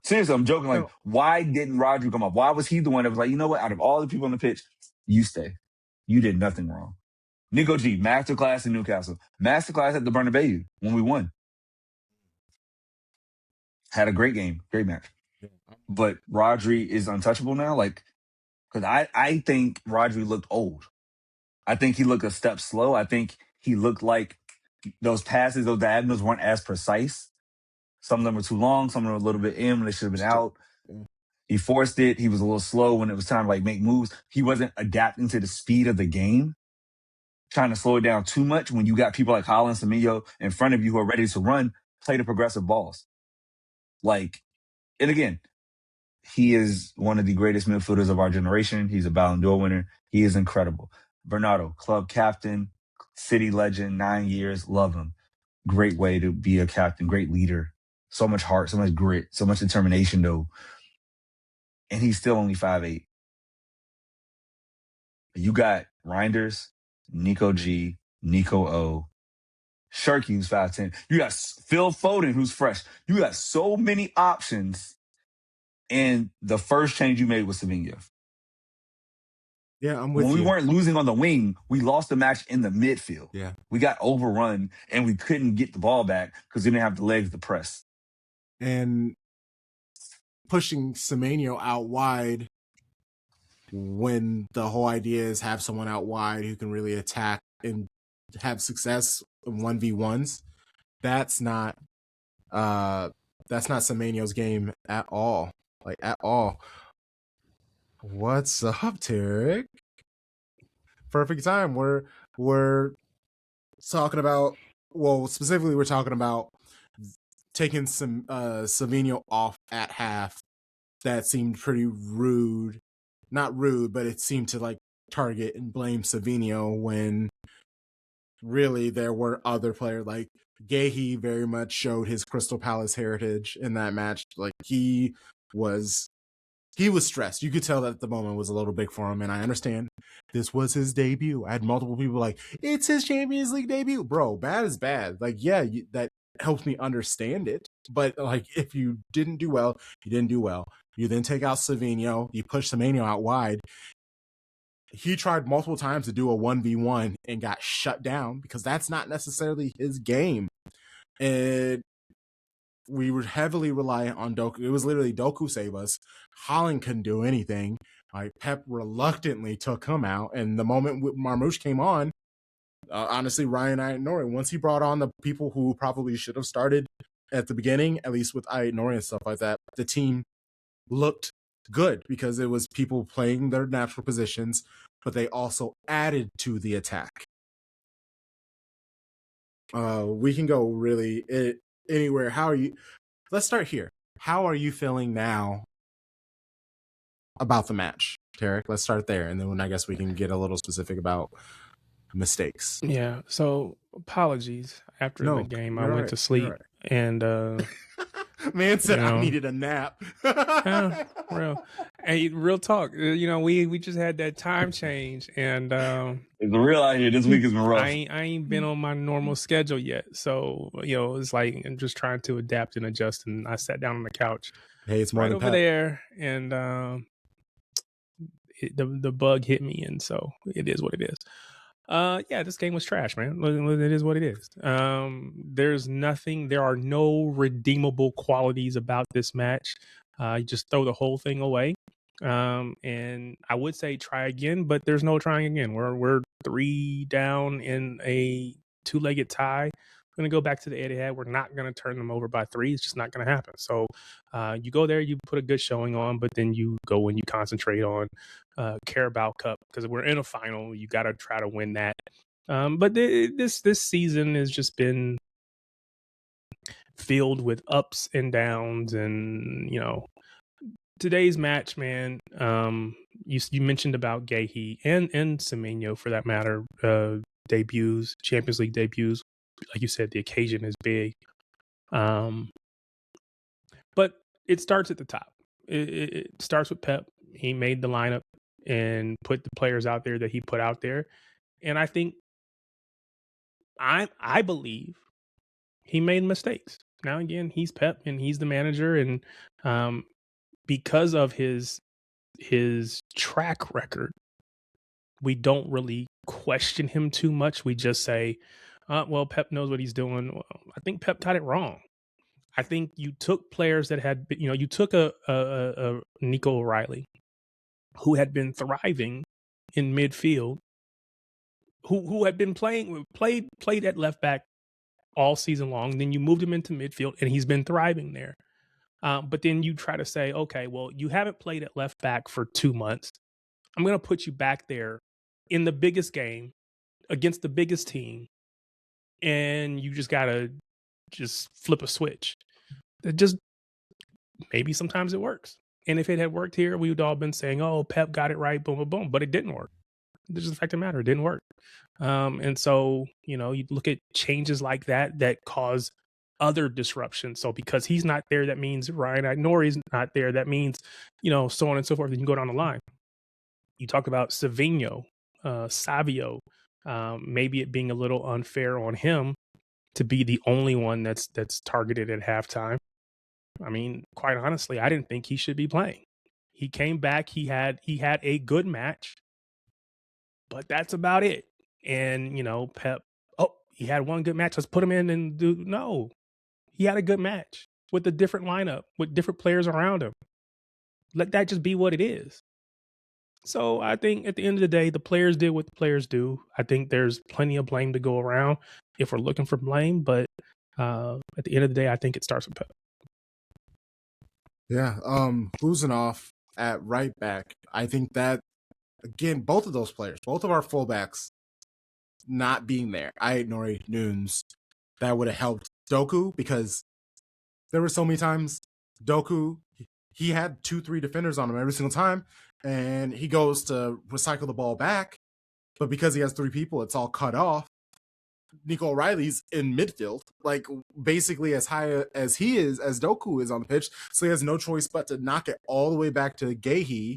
Seriously, I'm joking. Like, why didn't Rodri come off? Why was he the one that was like, you know what? Out of all the people on the pitch, you stay. You did nothing wrong. Nico G, masterclass in Newcastle. Masterclass at the Bernabeu when we won. Had a great game. Great match. But Rodri is untouchable now. Like, because I think Rodri looked old. I think he looked a step slow. I think he looked like those passes, those diagonals weren't as precise. Some of them were too long. Some of them were a little bit in when they should have been out. He forced it. He was a little slow when it was time to like make moves. He wasn't adapting to the speed of the game, trying to slow it down too much when you got people like Haaland, Semenyo in front of you who are ready to run, play the progressive balls. Like, and again, he is one of the greatest midfielders of our generation. He's a Ballon d'Or winner. He is incredible. Bernardo, club captain, City legend, 9 years. Love him. Great way to be a captain. Great leader. So much heart, so much grit, so much determination, though. And he's still only 5'8". You got Reinders, Nico G, Nico O, Shirky, who's 5'10". You got Phil Foden, who's fresh. You got so many options. And the first change you made was Savinho. Yeah, I'm with when you. we weren't losing on the wing, we lost the match in the midfield. Yeah. We got overrun and we couldn't get the ball back because we didn't have the legs to press. And pushing Semenyo out wide when the whole idea is have someone out wide who can really attack and have success in 1v1s, that's not Semenyo's game at all. Like, at all. What's up, Tarek? Perfect time. We're talking about, well, specifically we're talking about taking some Savinho off at half. That seemed pretty rude. Not rude, but it seemed to like target and blame Savinho when really there were other players. Like Gahey very much showed his Crystal Palace heritage in that match. Like he was stressed. You could tell that the moment was a little big for him, and I understand this was his debut. I had multiple people like, it's his Champions League debut. Bro, bad is bad. Like, yeah, that helps me understand it. But like, if you didn't do well, you didn't do well. You then take out Savinho, you push Semenyo out wide. He tried multiple times to do a 1v1 and got shut down because that's not necessarily his game. And we were heavily reliant on Doku. It was literally Doku save us. Haaland couldn't do anything. Like Pep reluctantly took him out. And the moment Marmoush came on, honestly, Ryan Aït-Nouri, once he brought on the people who probably should have started at the beginning, at least with Aït-Nouri and stuff like that, the team looked good because it was people playing their natural positions, but they also added to the attack. We can go really anywhere. How are you? Let's start here. How are you feeling now about the match, Tarek? Let's start there, and then I guess we can get a little specific about mistakes. Yeah. So apologies. After the game, I went to sleep, and man said I needed a nap. Real talk. We just had that time change, and it's real out here. This week has been rough. I ain't been on my normal schedule yet, so it's like I'm just trying to adapt and adjust. And I sat down on the couch. Hey, it's more right over there, and the bug hit me, and so it is what it is. This game was trash, man. It is what it is. There are no redeemable qualities about this match. You just throw the whole thing away. And I would say try again, but there's no trying again. We're 3 down in a 2-legged tie. We're going to go back to the Etihad. We're not going to turn them over by 3. It's just not going to happen. So you go there, you put a good showing on, but then you go and you concentrate on Carabao Cup because we're in a final. You got to try to win that. But this season has just been filled with ups and downs, and today's match, man. You mentioned about Gahey and Semenyo for that matter. Debuts, Champions League debuts. Like you said, the occasion is big. But it starts at the top. It starts with Pep. He made the lineup and put the players out there that he put out there. And I think I believe he made mistakes. Now again, he's Pep and he's the manager, and because of his track record, we don't really question him too much. We just say, well, Pep knows what he's doing. Well, I think Pep got it wrong. I think you took players that had, you took a Nico O'Reilly who had been thriving in midfield, who had been played at left back all season long. Then you moved him into midfield, and he's been thriving there. But then you try to say, okay, well, you haven't played at left back for 2 months. I'm going to put you back there in the biggest game against the biggest team, and you just got to just flip a switch. It just, maybe sometimes it works. And if it had worked here, we would all been saying, "Oh, Pep got it right, boom, boom, boom." But it didn't work. This is the fact of the matter; it didn't work. And so, you know, you look at changes like that cause other disruptions. So because he's not there, that means Ryan Agnori's not there. That means, you know, so on and so forth. And you can go down the line. You talk about Savinho, Savio, maybe it being a little unfair on him to be the only one that's targeted at halftime. I mean, quite honestly, I didn't think he should be playing. He came back. He had a good match, but that's about it. And, you know, Pep, oh, he had one good match. Let's put him in and do. No, he had a good match with a different lineup, with different players around him. Let that just be what it is. So I think at the end of the day, the players did what the players do. I think there's plenty of blame to go around if we're looking for blame. But at the end of the day, I think it starts with Pep. Yeah. Losing off at right back. I think that, again, both of those players, both of our fullbacks not being there. Nori Nunes, that would have helped Doku, because there were so many times Doku, he had 2-3 defenders on him every single time, and he goes to recycle the ball back, but because he has 3 people, it's all cut off. Nico O'Reilly's in midfield, like basically as high as he is, as Doku is on the pitch, so he has no choice but to knock it all the way back to Gehi,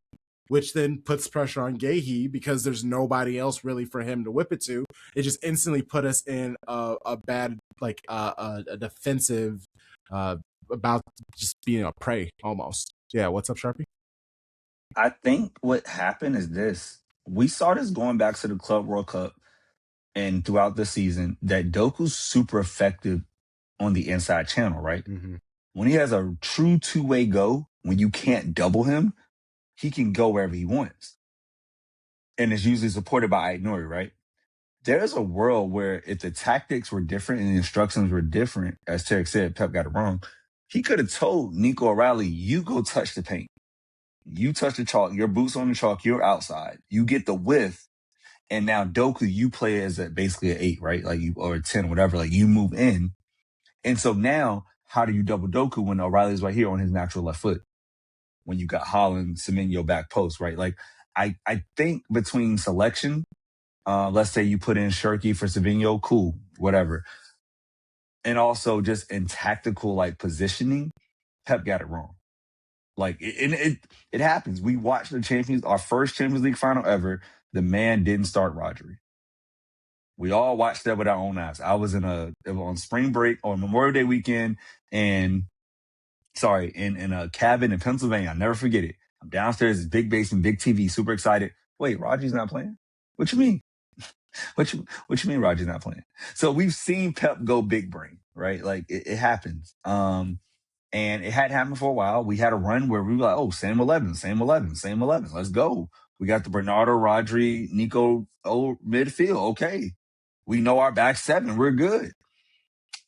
which then puts pressure on Gehi because there's nobody else really for him to whip it to. It just instantly put us in a bad, like a defensive, about just being a prey almost. Yeah, what's up, Sharpie? I think what happened is this. We saw this going back to the Club World Cup and throughout the season, that Doku's super effective on the inside channel, right? Mm-hmm. When he has a true two-way go, when you can't double him, he can go wherever he wants. And it's usually supported by Aït-Nouri, right? There's a world where if the tactics were different and the instructions were different, as Tarek said, Pep got it wrong, he could have told Nico O'Reilly, you go touch the paint. You touch the chalk, your boots on the chalk, you're outside. You get the width, and now Doku, you play as basically an 8, right? Like you, or a 10, whatever, like you move in. And so now, how do you double Doku when O'Reilly's right here on his natural left foot? When you got Holland, Semenyo back post, right? Like, I think between selection, let's say you put in Shirky for Savinho, cool, whatever. And also just in tactical, like, positioning, Pep got it wrong. Like, it happens. We watched our first Champions League final ever. The man didn't start Rodri. We all watched that with our own eyes. I was on spring break on Memorial Day weekend in a cabin in Pennsylvania. I'll never forget it. I'm downstairs, big basement, big TV, super excited. Wait, Rodri's not playing? What you mean? What you mean Rodri's not playing? So we've seen Pep go big brain, right? Like it happens. And it had happened for a while. We had a run where we were like, oh, same 11. Let's go. We got the Bernardo, Rodri, Nico midfield. Okay. We know our back 7. We're good.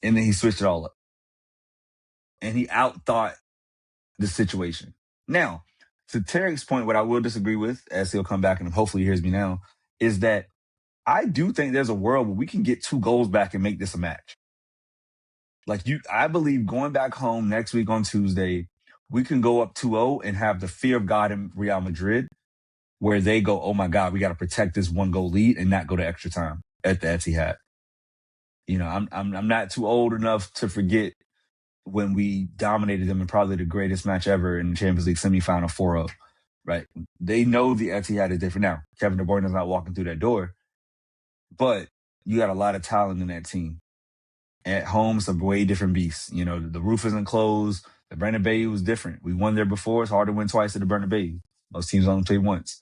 And then he switched it all up. And he outthought the situation. Now, to Tarek's point, what I will disagree with, as he'll come back and hopefully he hears me now, is that I do think there's a world where we can get 2 goals back and make this a match. Like I believe going back home next week on Tuesday, we can go up 2-0 and have the fear of God in Real Madrid, where they go, oh my God, we got to protect this 1-goal lead and not go to extra time at the Etihad. You know, I'm not too old enough to forget when we dominated them in probably the greatest match ever in the Champions League semifinal 4-0, right? They know the Etihad is different now. Kevin De Bruyne is not walking through that door, but you got a lot of talent in that team. At home, it's a way different beast. You know, the roof isn't closed. The Bernabeu was different. We won there before. It's hard to win twice at the Bernabeu. Most teams only play once.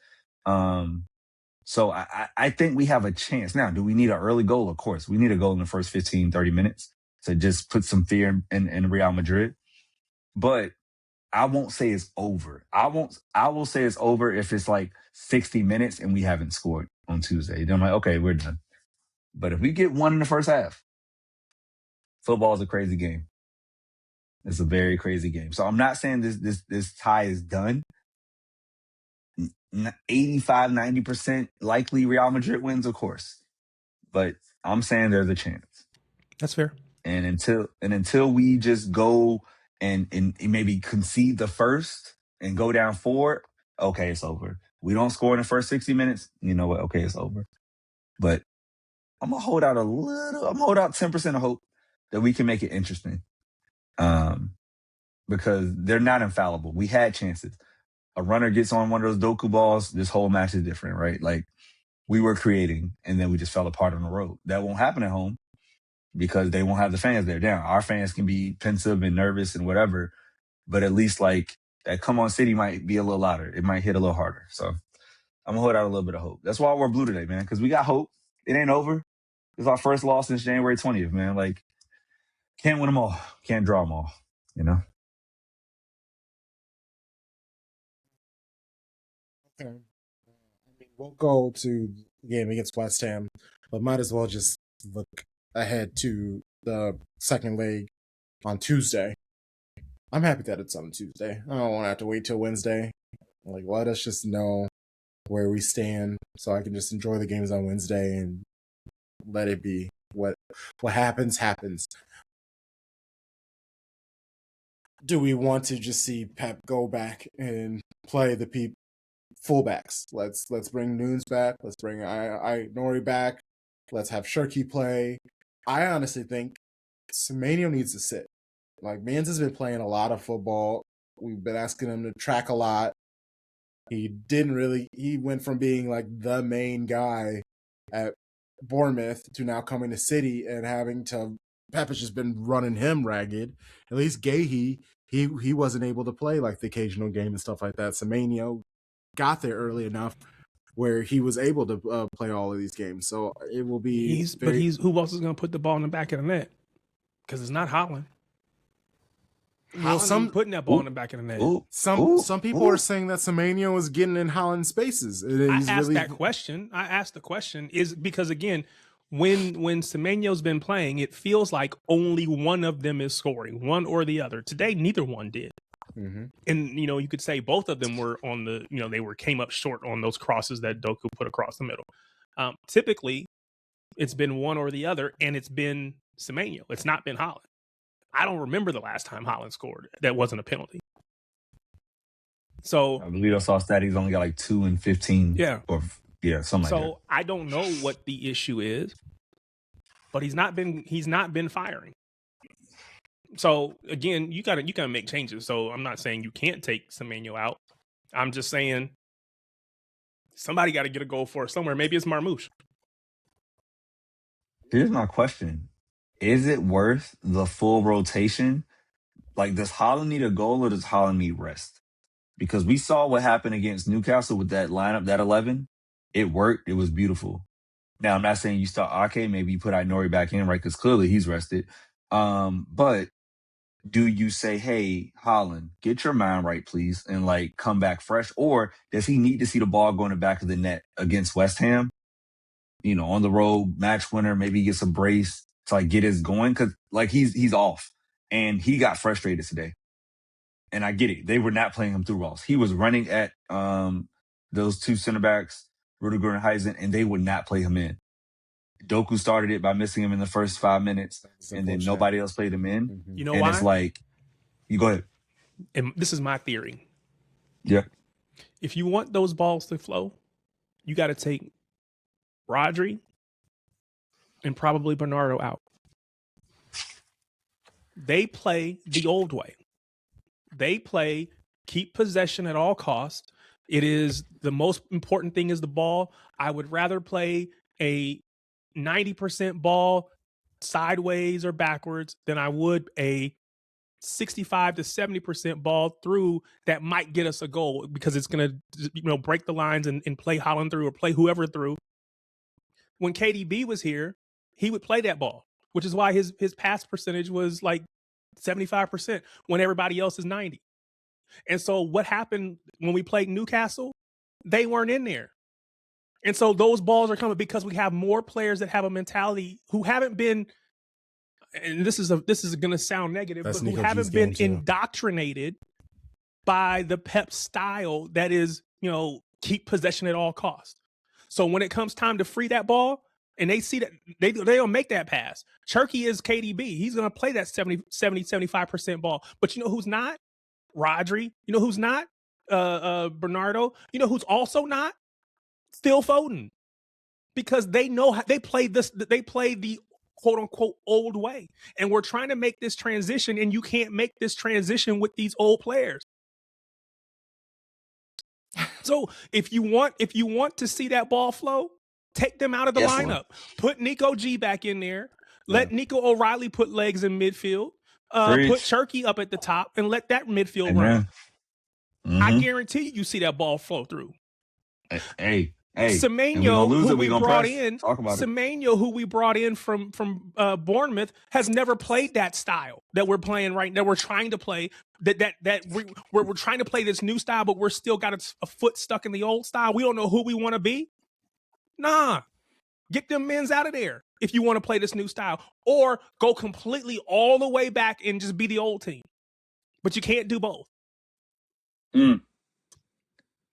So I think we have a chance. Now, do we need an early goal? Of course. We need a goal in the first 15, 30 minutes to just put some fear in Real Madrid. But I won't say it's over. I will say it's over if it's like 60 minutes and we haven't scored on Tuesday. Then I'm like, okay, we're done. But if we get 1 in the first half, football is a crazy game. It's a very crazy game. So I'm not saying this tie is done. 85, 90% likely Real Madrid wins, of course. But I'm saying there's a chance. That's fair. And until we just go and maybe concede the first and go down 4, okay, it's over. We don't score in the first 60 minutes, you know what? Okay, it's over. But I'm gonna hold out 10% of hope that we can make it interesting. Because they're not infallible. We had chances. A runner gets on one of those Doku balls, this whole match is different, right? Like, we were creating, and then we just fell apart on the road. That won't happen at home because they won't have the fans there. Down. Our fans can be pensive and nervous and whatever, but at least, like, that Come On City might be a little louder. It might hit a little harder. So I'm going to hold out a little bit of hope. That's why we're blue today, man, because we got hope. It ain't over. It's our first loss since January 20th, man. Like, can't win them all. Can't draw them all, you know? Okay. I mean, we'll go to the game against West Ham, but might as well just look ahead to the second leg on Tuesday. I'm happy that it's on Tuesday. I don't want to have to wait till Wednesday. Like, let us just know where we stand so I can just enjoy the games on Wednesday and let it be. What happens. Do we want to just see Pep go back and play the fullbacks? Let's bring Nunes back. Let's bring Nori back. Let's have Shirky play. I honestly think Semenyo needs to sit. Like, Mans has been playing a lot of football. We've been asking him to track a lot. He went from being like the main guy at Bournemouth to now coming to City and having to, Pep has just been running him ragged. At least Gahey, he wasn't able to play like the occasional game and stuff like that. Semenyo got there early enough where he was able to play all of these games. So it will be. Who else is going to put the ball in the back of the net? Because it's not Holland. Well, putting that ball in the back of the net. Some people are saying that Semenyo is getting in Holland spaces. I asked the question is because, again, when Semenyo's been playing, it feels like only one of them is scoring, one or the other. Today, neither one did. Mm-hmm. And, you could say both of them were on the, came up short on those crosses that Doku put across the middle. Typically, it's been one or the other, and it's been Semenyo. It's not been Holland. I don't remember the last time Holland scored that wasn't a penalty. So I believe I saw stat he's only got like 2 and 15. Yeah. Something like that. So I don't know what the issue is, but he's not been firing. So again, you gotta make changes. So I'm not saying you can't take Semenyo out. I'm just saying somebody got to get a goal for us somewhere. Maybe it's Marmouche. Here's my question. Is it worth the full rotation? Like, does Holland need a goal or does Holland need rest? Because we saw what happened against Newcastle with that lineup, that 11. It worked. It was beautiful. Now, I'm not saying you start Ake. Maybe you put Nori back in, right? Because clearly he's rested. But do you say, hey, Holland, get your mind right, please, and, like, come back fresh? Or does he need to see the ball go in the back of the net against West Ham? On the road, match winner, maybe he gets a brace to, like, get his going, because, like, he's off and he got frustrated today, and I get it. They were not playing him through balls. He was running at those two center backs, Rudiger and Heisen, and they would not play him in. Doku started it by missing him in the first 5 minutes, and then nobody else played him in. Mm-hmm. You know and why? It's like, you go ahead. And this is my theory. Yeah. If you want those balls to flow, you got to take Rodri and probably Bernardo out. They play the old way. They play keep possession at all costs. It is the most important thing is the ball. I would rather play a 90% ball sideways or backwards than I would a 65 to 70% ball through that might get us a goal, because it's going to break the lines and play Holland through or play whoever through. When KDB was here, he would play that ball, which is why his pass percentage was like 75% when everybody else is 90. And so what happened when we played Newcastle? They weren't in there. And so those balls are coming because we have more players that have a mentality who haven't been, and this is going to sound negative, but who haven't been indoctrinated by the Pep style that is, keep possession at all costs. So when it comes time to free that ball, and they see that they'll make that pass. Cherky is KDB. He's going to play that 70, 75% ball. But you know who's not? Rodri. You know who's not? Bernardo. You know who's also not? Phil Foden, because they know how they play this. They play the quote unquote old way, and we're trying to make this transition, and you can't make this transition with these old players. So if you want to see that ball flow, take them out of the lineup. Put Nico G back in there. Let Nico O'Reilly put legs in midfield. Put Cherky up at the top and let that midfield run. I guarantee you see that ball flow through. Hey. Semenyo, who we brought in from Bournemouth, has never played that style that we're playing right now. We're trying to play we're trying to play this new style, but we're still got a foot stuck in the old style. We don't know who we want to be. Nah, get them men's out of there if you want to play this new style, or go completely all the way back and just be the old team. But you can't do both.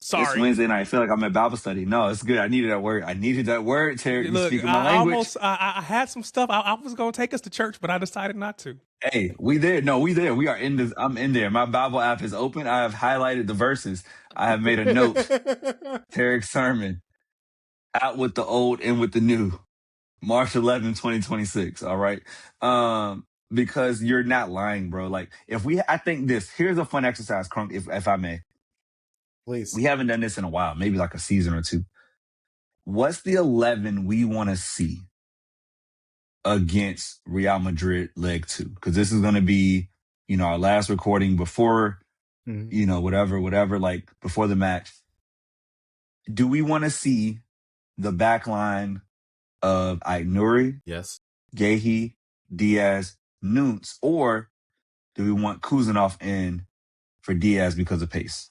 Sorry. It's Wednesday night. I feel like I'm at Bible study. No, it's good. I needed that word. Terry. You speaking my language. I had some stuff. I was going to take us to church, but I decided not to. Hey, we there. No, we there. We are in this. I'm in there. My Bible app is open. I have highlighted the verses. I have made a note. Tarek's sermon. Out with the old and with the new. March 11, 2026. All right. Because you're not lying, bro. Like, I think here's a fun exercise, Crunk, if I may. Please. We haven't done this in a while, maybe like a season or two. What's the 11 we want to see against Real Madrid leg 2? Because this is going to be, our last recording before, whatever, like before the match. Do we want to see the back line of Aït-Nouri, yes, Guéhi, Diaz, Nunes, or do we want Kuzanov in for Diaz because of pace?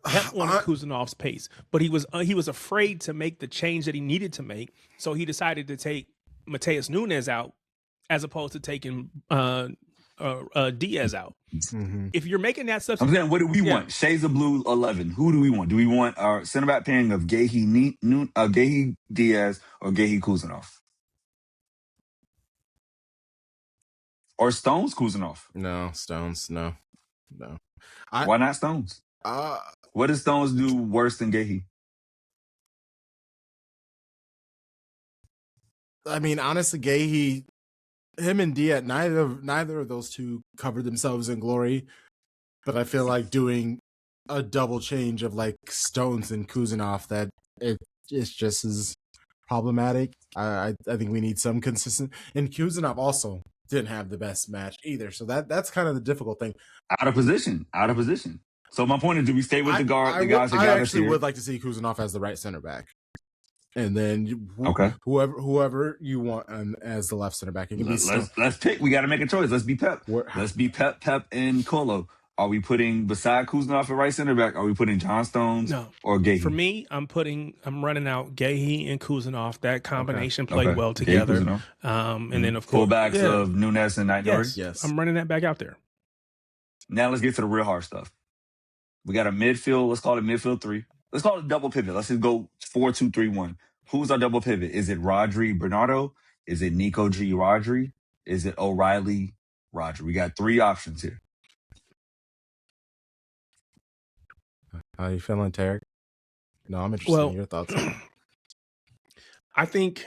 Pep wanted Kuzanov's pace, but he was afraid to make the change that he needed to make, so he decided to take Mateus Nunes out as opposed to taking Diaz out. Mm-hmm. If you're making that substitution, I'm saying, what do we want? Shades of Blue 11. Who do we want? Do we want our center back pairing of Guéhi Diaz or Guéhi Kuzanov? Or Stones Kuzanov? No, Stones. No. Why not Stones? What does Stones do worse than Guéhi? I mean, honestly, Guéhi, him and Diaz, neither of those two covered themselves in glory. But I feel like doing a double change of like Stones and Kuzanov, that it's just as problematic. I think we need some consistent. And Kuzanov also didn't have the best match either. So that's kind of the difficult thing. Out of position. So my point is, do we stay with the guys that got us here? I actually would like to see Kuzanov as the right center back. And then whoever you want as the left center back. It can let's pick. We got to make a choice. Let's be Pep. Let's be Pep, and Colo. Are we putting, beside Kuzanov at right center back, are we putting John Stones or Guéhi? For me, I'm running out Guéhi and Kuzanov. That combination played well together. And then, of course, fullbacks of Nunes and Aït-Nouri. Yes. I'm running that back out there. Now let's get to the real hard stuff. We got a midfield. Let's call it midfield 3. Let's call it a double pivot. Let's just go 4-2-3-1. Who's our double pivot? Is it Rodri Bernardo? Is it Nico G Rodri? Is it O'Reilly Rodri? We got 3 options here. How you feeling, Tarek? No, I'm interested in your thoughts. I think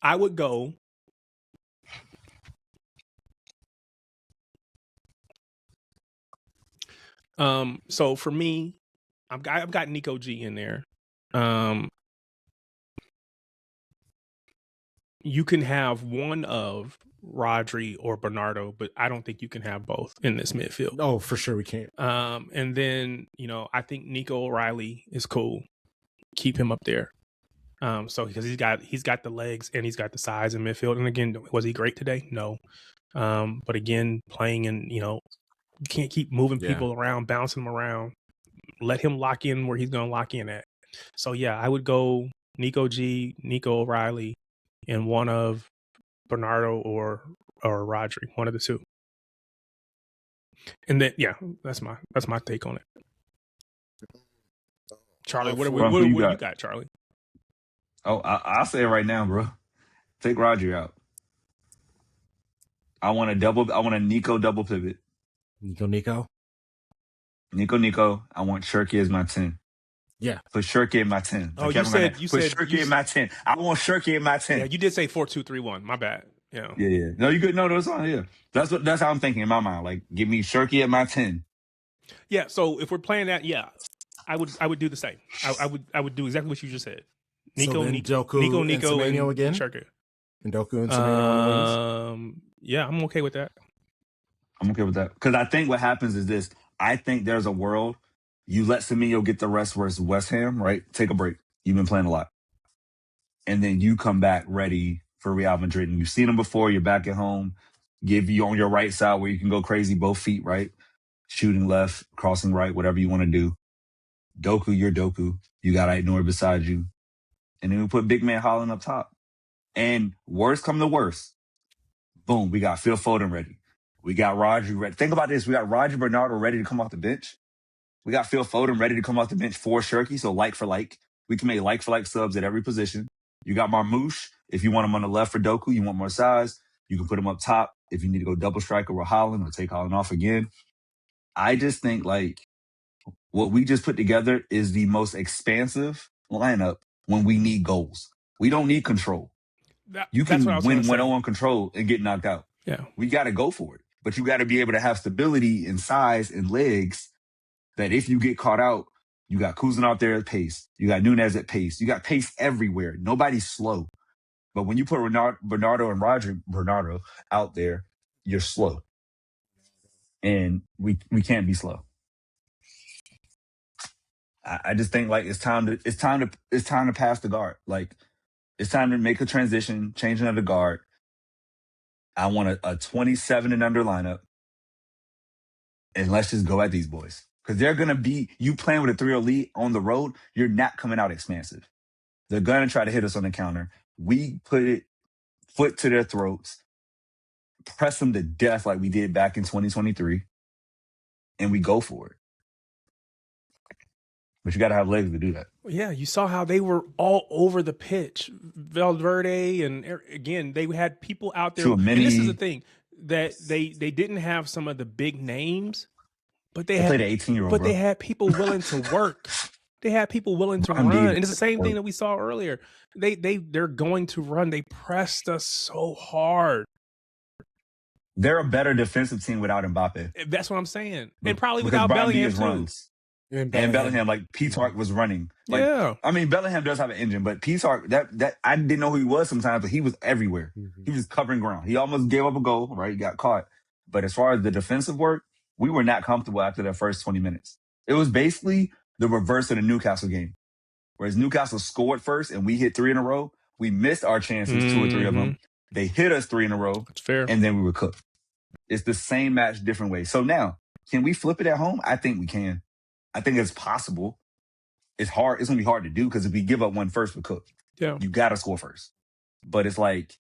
I would go so for me, I've got Nico G in there. You can have one of Rodri or Bernardo, but I don't think you can have both in this midfield. Oh, for sure we can't. And then, I think Nico O'Reilly is cool. Keep him up there. So because he's got the legs and he's got the size in midfield. And again, was he great today? No. But again, playing in, you can't keep moving people around, bouncing them around. Let him lock in where he's going to lock in at. So I would go Nico G, Nico O'Reilly, and one of Bernardo or Rodri, one of the two. And then that's my take on it. Charlie, what you got, Charlie? Oh, I'll say it right now, bro. Take Rodri out. I want a Nico double pivot. Nico. Nico. I want Shirky as my 10. Yeah. Put Shirky in my 10. Oh, you said Shirky in my 10. I want Shirky in my 10. Yeah, you did say 4-2-3-1. My bad. Yeah. Yeah. No, you good. No, that's on. Yeah. That's how I'm thinking in my mind. Like, give me Shirky at my 10. Yeah. So if we're playing that, yeah, I would do the same. I would do exactly what you just said. Nico and Semenyo Semenyo again. Shirky. And Doku and Semenyo on the wings. Yeah, I'm okay with that. I'm okay with that because I think what happens is this. I think there's a world you let Semenyo get the rest versus West Ham, right? Take a break. You've been playing a lot. And then you come back ready for Real Madrid. And you've seen them before. You're back at home. Give you on your right side where you can go crazy, both feet, right? Shooting left, crossing right, whatever you want to do. Doku, you're Doku. You got Aït-Nour beside you. And then we put big man Holland up top. And worst come to worst. Boom, we got Phil Foden ready. We got Rodri ready. Think about this. We got Roger Bernardo ready to come off the bench. We got Phil Foden ready to come off the bench for Shirky. So like for like. We can make like for like subs at every position. You got Marmoush. If you want him on the left for Doku, you want more size, you can put him up top. If you need to go double striker with Holland or take Holland off again. I just think like what we just put together is the most expansive lineup when we need goals. We don't need control. You can win 1-0 on control and get knocked out. Yeah. We got to go for it. But you got to be able to have stability in size and legs that if you get caught out, you got Kuzan out there at pace. You got Nunez at pace. You got pace everywhere. Nobody's slow. But when you put Bernardo and Bernardo out there, you're slow. And we can't be slow. I just think like it's time to pass the guard. Like it's time to make a transition, changing of the guard. I want a 27 and under lineup. And let's just go at these boys. Because they're going to be, you playing with a 3-0 lead on the road, you're not coming out expansive. They're going to try to hit us on the counter. We put it foot to their throats, press them to death like we did back in 2023, and we go for it. But you got to have legs to do that. Yeah, you saw how they were all over the pitch. Valverde, and again, they had people out there. And this is the thing, that they didn't have some of the big names, but they had played an 18-year-old. But they had people willing to work. They had people willing to run. And it's the same thing that we saw earlier. They're going to run. They pressed us so hard. They're a better defensive team without Mbappe. That's what I'm saying. And probably without Bellingham too. Runs. And Bellingham, like Petark was running. Like, yeah. I mean, Bellingham does have an engine, but Petark, that I didn't know who he was sometimes, but he was everywhere. Mm-hmm. He was covering ground. He almost gave up a goal, right? He got caught. But as far as the defensive work, we were not comfortable after that first 20 minutes. It was basically the reverse of the Newcastle game. Whereas Newcastle scored first and we hit 3 in a row, we missed our chances, 2 or 3 of them. They hit us 3 in a row. That's fair. And then we were cooked. It's the same match, different ways. So now, can we flip it at home? I think we can. I think it's possible. It's hard. It's going to be hard to do because if we give up one first, we're cooked. Yeah. You got to score first. But it's like,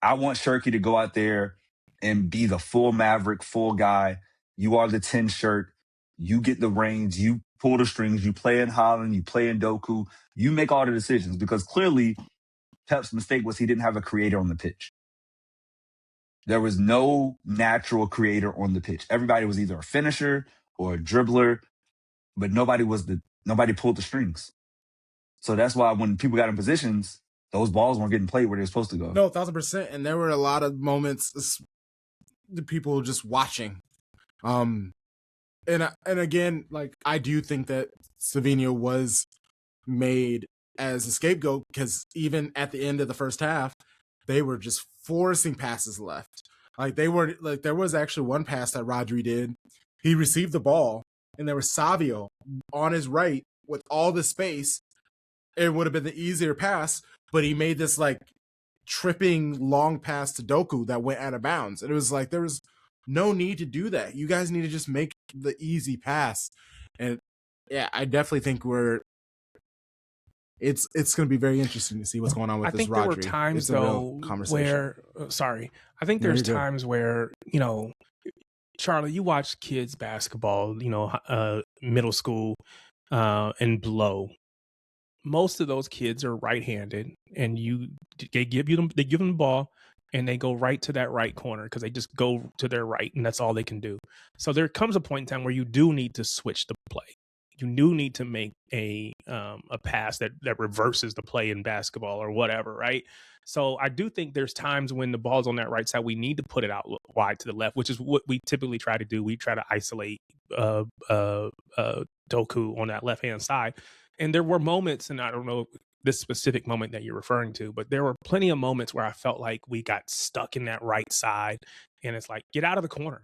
I want Shirky to go out there and be the full maverick, full guy. You are the 10 shirt. You get the reins. You pull the strings. You play in Holland. You play in Doku. You make all the decisions because clearly Pep's mistake was he didn't have a creator on the pitch. There was no natural creator on the pitch. Everybody was either a finisher or a dribbler, but nobody pulled the strings. So that's why when people got in positions, those balls weren't getting played where they're supposed to go. No, 1,000%. And there were a lot of moments, the people just watching. And again, like I do think that Semenyo was made as a scapegoat because even at the end of the first half, they were just forcing passes left. Like there was actually one pass that Rodri did. He received the ball and there was Savio on his right with all the space. It would have been the easier pass, but he made this like tripping long pass to Doku that went out of bounds. And it was like, there was no need to do that. You guys need to just make the easy pass. And yeah, I definitely think it's going to be very interesting to see what's going on with this Rodri. I think there were times though where, I think there's times where, Charlie, you watch kids basketball, middle school and below. Most of those kids are right-handed, and they give them the ball, and they go right to that right corner because they just go to their right, and that's all they can do. So there comes a point in time where you do need to switch the play. You do need to make a pass that reverses the play in basketball or whatever, right? So I do think there's times when the ball's on that right side, we need to put it out wide to the left, which is what we typically try to do. We try to isolate Doku on that left-hand side. And there were moments, and I don't know this specific moment that you're referring to, but there were plenty of moments where I felt like we got stuck in that right side. And it's like, get out of the corner.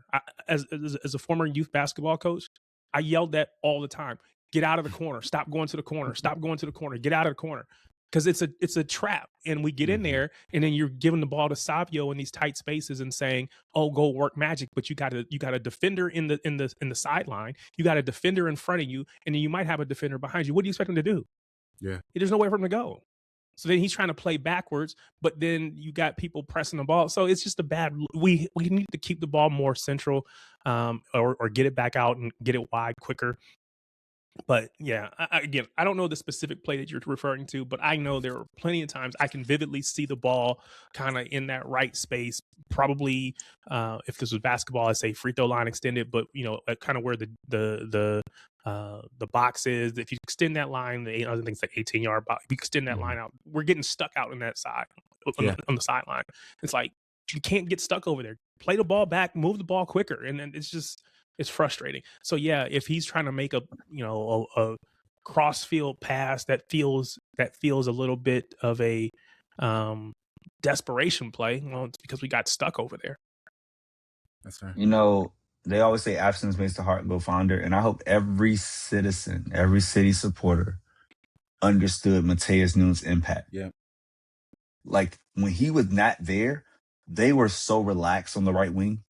As a former youth basketball coach, I yelled that all the time. Get out of the corner. Stop going to the corner. Stop going to the corner. Get out of the corner. Because it's a trap. And we get in there, and then you're giving the ball to Savio in these tight spaces and saying, "Oh, go work magic." But you got a defender in the sideline. You got a defender in front of you, and then you might have a defender behind you. What do you expect him to do? Yeah. There's nowhere for him to go. So then he's trying to play backwards, but then you got people pressing the ball. So it's just a bad. We need to keep the ball more central, or get it back out and get it wide quicker. But yeah, again, I don't know the specific play that you're referring to, but I know there are plenty of times I can vividly see the ball kind of in that right space. Probably, if this was basketball, I'd say free throw line extended, but kind of where the box is. If you extend that line, I think it's like 18-yard box. If you extend that line out, we're getting stuck out on that side, on the sideline. It's like you can't get stuck over there. Play the ball back, move the ball quicker, and then it's frustrating. So yeah, if he's trying to make a cross field pass that feels a little bit of a desperation play, well, it's because we got stuck over there. That's right. They always say absence makes the heart go fonder, and I hope every citizen, every city supporter understood Mateus Nunes' impact. Yeah. Like when he was not there, they were so relaxed on the right wing.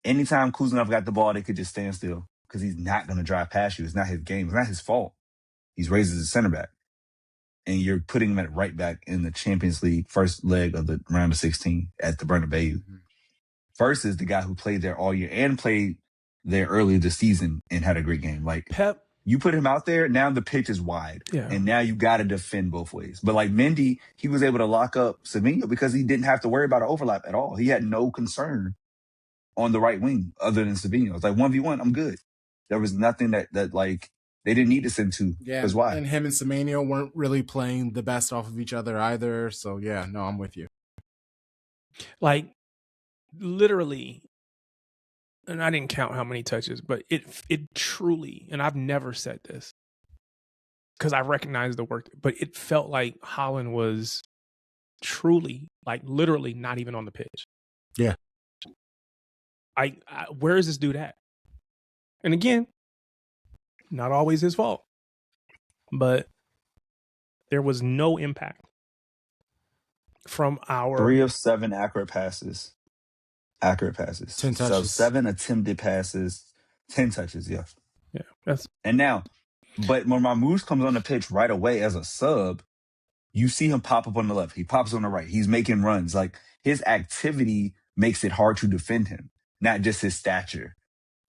Anytime Kuzminov got the ball, they could just stand still because he's not going to drive past you. It's not his game. It's not his fault. He's raised as a center back. And you're putting him at right back in the Champions League first leg of the round of 16 at the Bernabeu. Mm-hmm. First is the guy who played there all year and played there earlier this season and had a great game. Like Pep. You put him out there, now the pitch is wide. Yeah. And now you got to defend both ways. But like Mendy, he was able to lock up Savinho because he didn't have to worry about an overlap at all. He had no concern on the right wing other than Savinho. It's like 1v1, I'm good. There was nothing that like they didn't need to send to. Yeah, because why? And him and Savinho weren't really playing the best off of each other either. So yeah, no, I'm with you. Like literally, and I didn't count how many touches, but it truly, and I've never said this because I recognize the work, but it felt like Haaland was truly, like literally not even on the pitch. Yeah. Where is this dude at? And again, not always his fault, but there was no impact from our 3 of 7 accurate passes. 10 touches. So 7 attempted passes, 10 touches. Yeah. Yeah. And now, but when Marmoush comes on the pitch right away as a sub, you see him pop up on the left. He pops on the right. He's making runs. Like his activity makes it hard to defend him, not just his stature.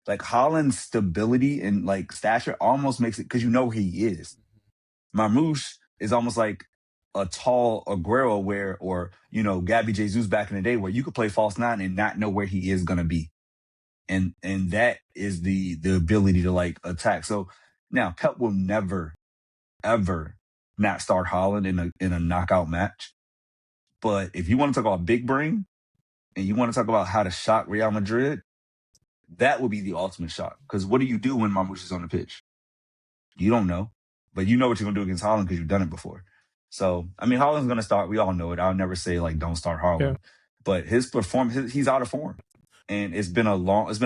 Like Haaland's stability and like stature almost makes it because you know who he is. Marmoush is almost like a tall Aguero or Gabby Jesus back in the day where you could play false nine and not know where he is going to be. And that is the ability to like attack. So now Pep will never, ever not start Haaland in a knockout match. But if you want to talk about big brain and you want to talk about how to shock Real Madrid, that would be the ultimate shock. Because what do you do when Marmoush is on the pitch? You don't know. But you know what you're going to do against Haaland because you've done it before. So, I mean, Haaland's going to start. We all know it. I'll never say, like, don't start Haaland. Yeah. But his performance, he's out of form. And it's been a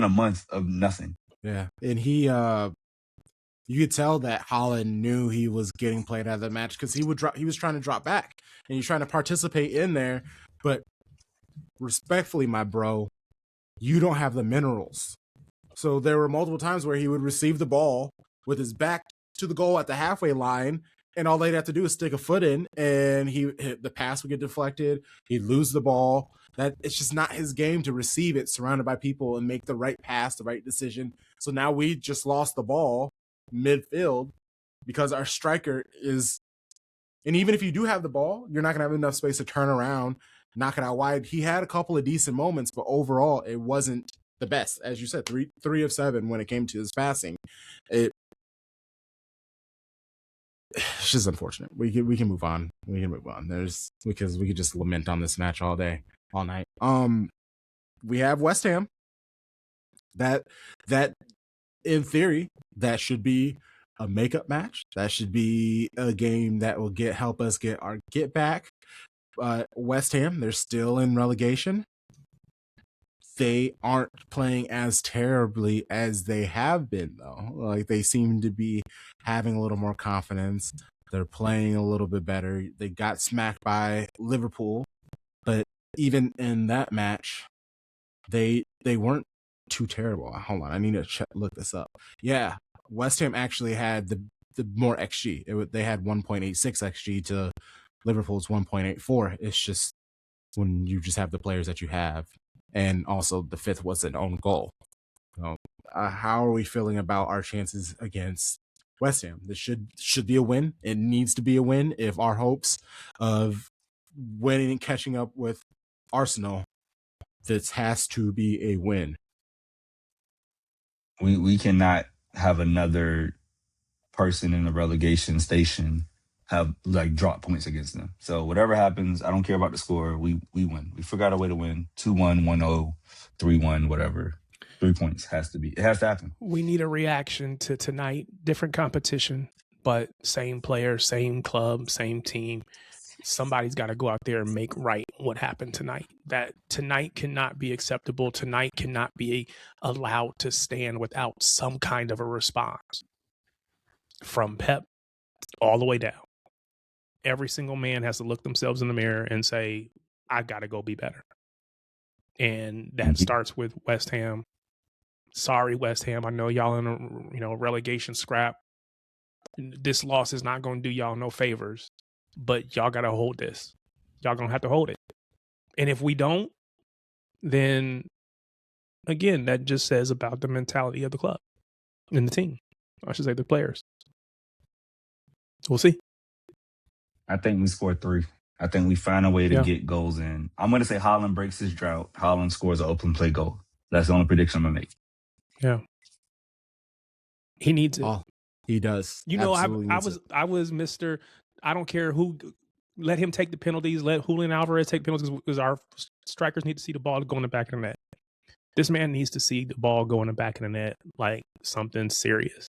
month of nothing. Yeah. And he, you could tell that Haaland knew he was getting played out of the match because he was trying to drop back. And he's trying to participate in there. But respectfully, my bro, you don't have the minerals. So there were multiple times where he would receive the ball with his back to the goal at the halfway line, and all they'd have to do is stick a foot in, and the pass would get deflected. He'd lose the ball. That it's just not his game to receive it surrounded by people and make the right pass, the right decision. So now we just lost the ball midfield because our striker is And even if you do have the ball, you're not going to have enough space to turn around, knock it out wide. He had a couple of decent moments, but overall, it wasn't the best. As you said, 3 of 7 when it came to his passing. It's just unfortunate. We can move on. We can move on. Because we could just lament on this match all day, all night. We have West Ham. That in theory, that should be a makeup match. That should be a game that will help us get back. West Ham, they're still in relegation. They aren't playing as terribly as they have been, though. Like, they seem to be having a little more confidence. They're playing a little bit better. They got smacked by Liverpool, but even in that match, they weren't too terrible. Hold on, I need to look this up. Yeah, West Ham actually had the more XG. They had 1.86 XG to Liverpool's 1.84. It's just when you just have the players that you have. And also the 5th was an own goal. So, how are we feeling about our chances against West Ham? This should be a win. It needs to be a win if our hopes of winning and catching up with Arsenal, this has to be a win. We cannot have another person in the relegation station have like drop points against them. So whatever happens, I don't care about the score. We win. We figured out a way to win. 2-1, 1-0, 3-1, whatever. 3 points it has to happen. We need a reaction to tonight. Different competition, but same player, same club, same team. Somebody's got to go out there and make right what happened tonight. That tonight cannot be acceptable. Tonight cannot be allowed to stand without some kind of a response from Pep all the way down. Every single man has to look themselves in the mirror and say, I got to go be better. And that starts with West Ham. Sorry, West Ham. I know y'all in a relegation scrap. This loss is not going to do y'all no favors, but y'all got to hold this. Y'all going to have to hold it. And if we don't, then again, that just says about the mentality of the club and the team. I should say the players. We'll see. I think we score 3. I think we find a way to get goals in. I'm going to say Haaland breaks his drought. Haaland scores an open play goal. That's the only prediction I'm going to make. Yeah. He needs it. Oh, he does. You know, I was Mr. I don't care who. Let him take the penalties. Let Julian Alvarez take penalties because our strikers need to see the ball go in the back of the net. This man needs to see the ball go in the back of the net like something serious.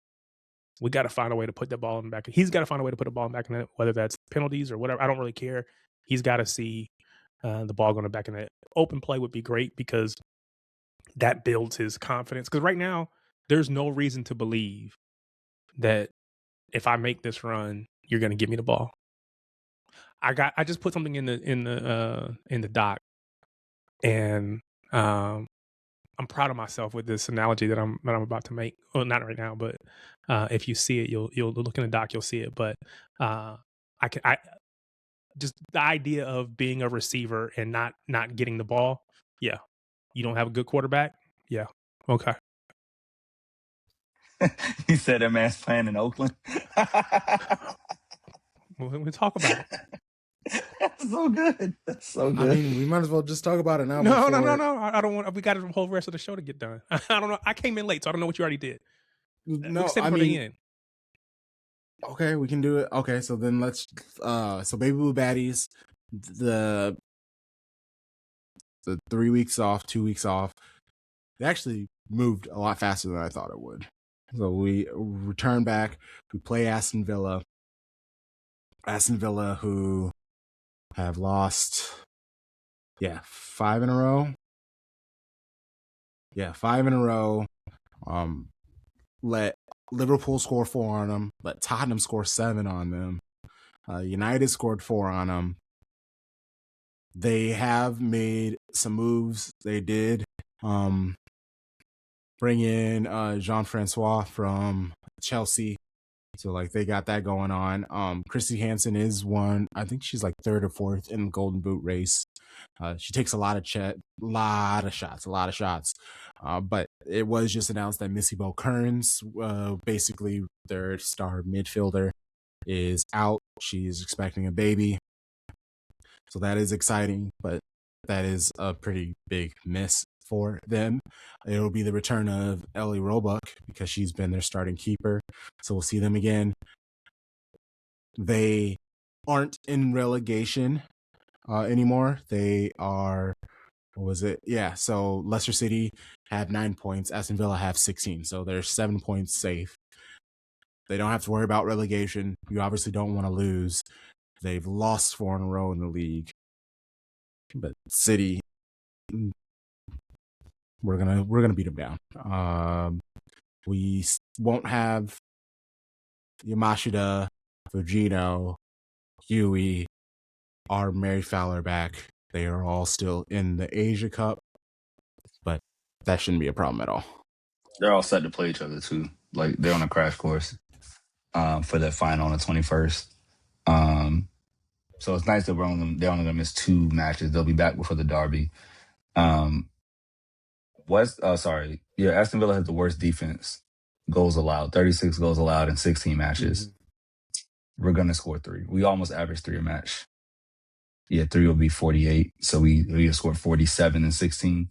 We got to find a way to put the ball in the back. He's got to find a way to put the ball in the back of the net, whether that's penalties or whatever. I don't really care. He's got to see the ball go in the back of the net. Open play would be great because that builds his confidence. Because right now, there's no reason to believe that if I make this run, you're going to give me the ball. I just put something in the doc, and I'm proud of myself with this analogy that I'm about to make. Well, not right now, but if you see it, you'll look in the doc, you'll see it. But I just the idea of being a receiver and not getting the ball. Yeah, you don't have a good quarterback. Yeah, okay. He said that man's playing in Oakland. We'll talk about it. That's so good. That's so good. I mean, we might as well just talk about it now. No. I don't want. We got the whole rest of the show to get done. I don't know. I came in late, so I don't know what you already did. No, I mean, okay, we can do it. Okay, so then let's. So Baby Blue Baddies, the 3 weeks off, 2 weeks off. They actually moved a lot faster than I thought it would. So we return back. We play Aston Villa. Aston Villa, who have lost, 5 in a row. Yeah, 5 in a row. Let Liverpool score 4 on them. Let Tottenham score 7 on them. United scored 4 on them. They have made some moves. They did bring in Jean-Francois from Chelsea. So, like, they got that going on. Chrissy Hansen is one. I think she's like 3rd or 4th in the Golden Boot race. She takes a lot of shots. But it was just announced that Missy Bo Kearns, basically their star midfielder, is out She's expecting a baby. So that is exciting, but that is a pretty big miss for them. It'll be the return of Ellie Roebuck because she's been their starting keeper. So we'll see them again. They aren't in relegation anymore. They are, what was it? Yeah, so Leicester City have 9 points. Aston Villa have 16. So they're 7 points safe. They don't have to worry about relegation. You obviously don't want to lose. They've lost 4 in a row in the league. But City, we're gonna beat them down. We won't have Yamashita, Fujino, Huey, or Mary Fowler back. They are all still in the Asia Cup, but that shouldn't be a problem at all. They're all set to play each other too. Like they're on a crash course for that final on the 21st. So it's nice that they're only gonna miss 2 matches. They'll be back before the derby. Aston Villa has the worst defense. Goals allowed, 36 goals allowed in 16 matches. Mm-hmm. We're gonna score 3. We almost average 3 a match. Yeah, 3 will be 48. So we have scored 47 and 16.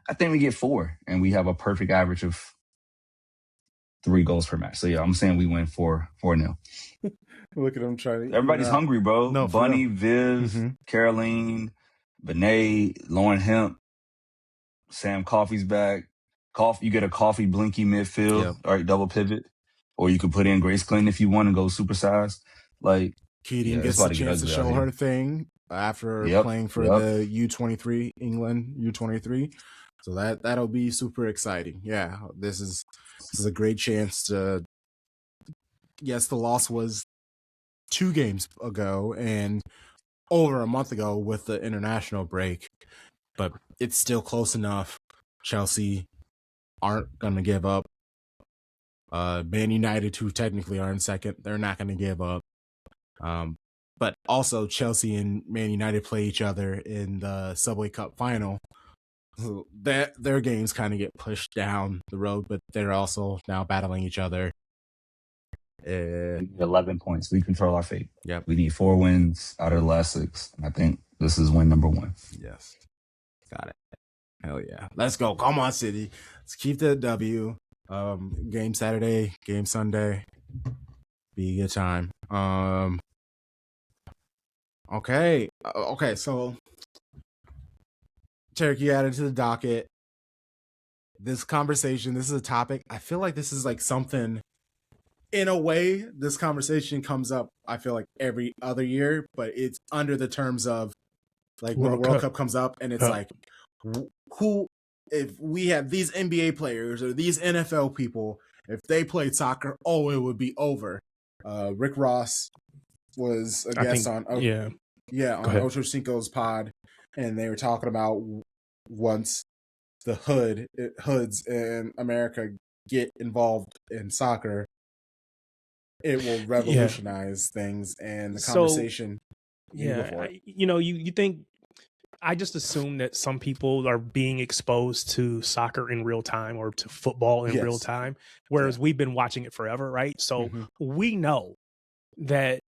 I think we get 4, and we have a perfect average of 3 goals per match. So yeah, I'm saying we win 4-0. Look at them trying to. Everybody's hungry, bro. No, Bunny, Viv, Caroline, Benet, Lauren Hemp, Sam Coffey's back. You get a Coffee Blinky midfield, all right, double pivot. Or you could put in Grace Clinton if you want to go supersize. Like Keating gets a chance to show her thing after playing for the U23, England U23. So that'll be super exciting. Yeah, this is a great chance to. Yes, the loss was 2 games ago and over a month ago with the international break, but it's still close enough. Chelsea aren't going to give up. Man United, who technically are in second, they're not going to give up. But also Chelsea and Man United play each other in the Subway Cup final. So their games kind of get pushed down the road, but they're also now battling each other. 11 points. We control our fate. Yeah, we need 4 wins out of the last 6. I think this is win number 1. Yes, got it. Hell yeah, let's go! Come on, City. Let's keep the W. Game Saturday, game Sunday. Be a good time. Okay. So Cherokee added to the docket. This conversation. This is a topic. I feel like this is like something. In a way, this conversation comes up, I feel like, every other year, but it's under the terms of, like, when the World Cup comes up, and it's like, who, if we have these NBA players or these NFL people, if they played soccer, it would be over. Rick Ross was a guest on Ocho Cinco's pod, and they were talking about once the hoods in America get involved in soccer, it will revolutionize things and the conversation. You think, I just assume that some people are being exposed to soccer in real time or to football in real time, whereas we've been watching it forever, right? So we know that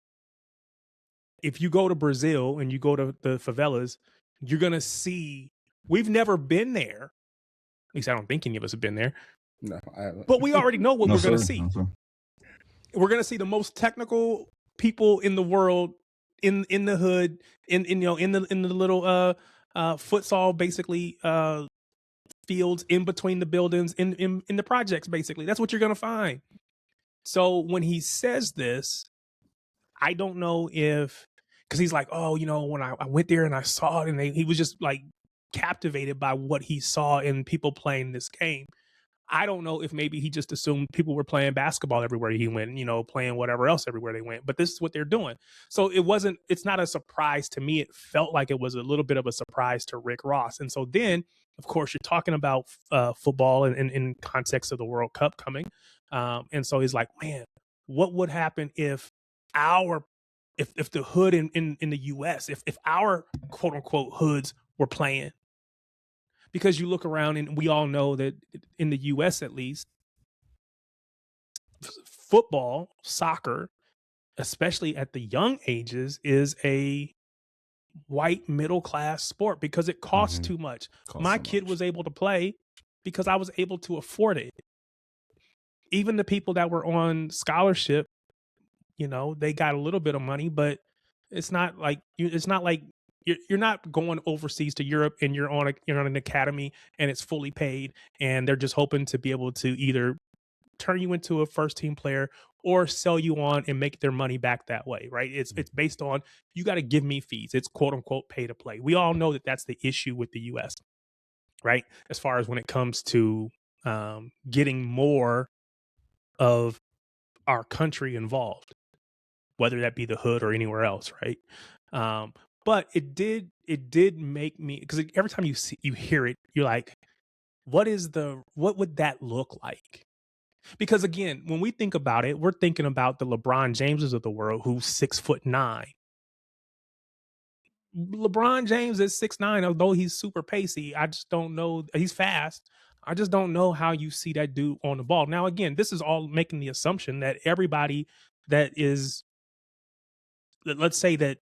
if you go to Brazil and you go to the favelas, you're going to see, we've never been there. At least I don't think any of us have been there. No, I haven't. But we already know what we're going to see. We're going to see the most technical people in the world in the hood, in the little futsal basically fields in between the buildings in the projects. Basically, that's what you're going to find. So when he says this, I don't know if, because he's like, when I went there and I saw it, and he was just like captivated by what he saw in people playing this game. I don't know if maybe he just assumed people were playing basketball everywhere he went, playing whatever else everywhere they went. But this is what they're doing. So it's not a surprise to me. It felt like it was a little bit of a surprise to Rick Ross. And so then, of course, you're talking about football in context of the World Cup coming. And so he's like, man, what would happen if the hood in the US, if our quote unquote hoods were playing? Because you look around and we all know that in the US, at least, football, soccer especially at the young ages, is a white middle class sport because it costs too much. My kid was able to play because I was able to afford it. Even the people that were on scholarship, you know, they got a little bit of money, but it's not like you're not going overseas to Europe and you're on an academy and it's fully paid and they're just hoping to be able to either turn you into a first team player or sell you on and make their money back that way, right? It's based on, you got to give me fees. It's quote unquote pay to play. We all know that that's the issue with the US, right? As far as when it comes to getting more of our country involved, whether that be the hood or anywhere else, right? But it did make me, because every time you hear it, you're like, what would that look like? Because again, when we think about it, we're thinking about the LeBron Jameses of the world who's 6'9". LeBron James is 6'9", although he's super pacey. I just don't know. He's fast. I just don't know how you see that dude on the ball. Now, again, this is all making the assumption that everybody that is, let's say that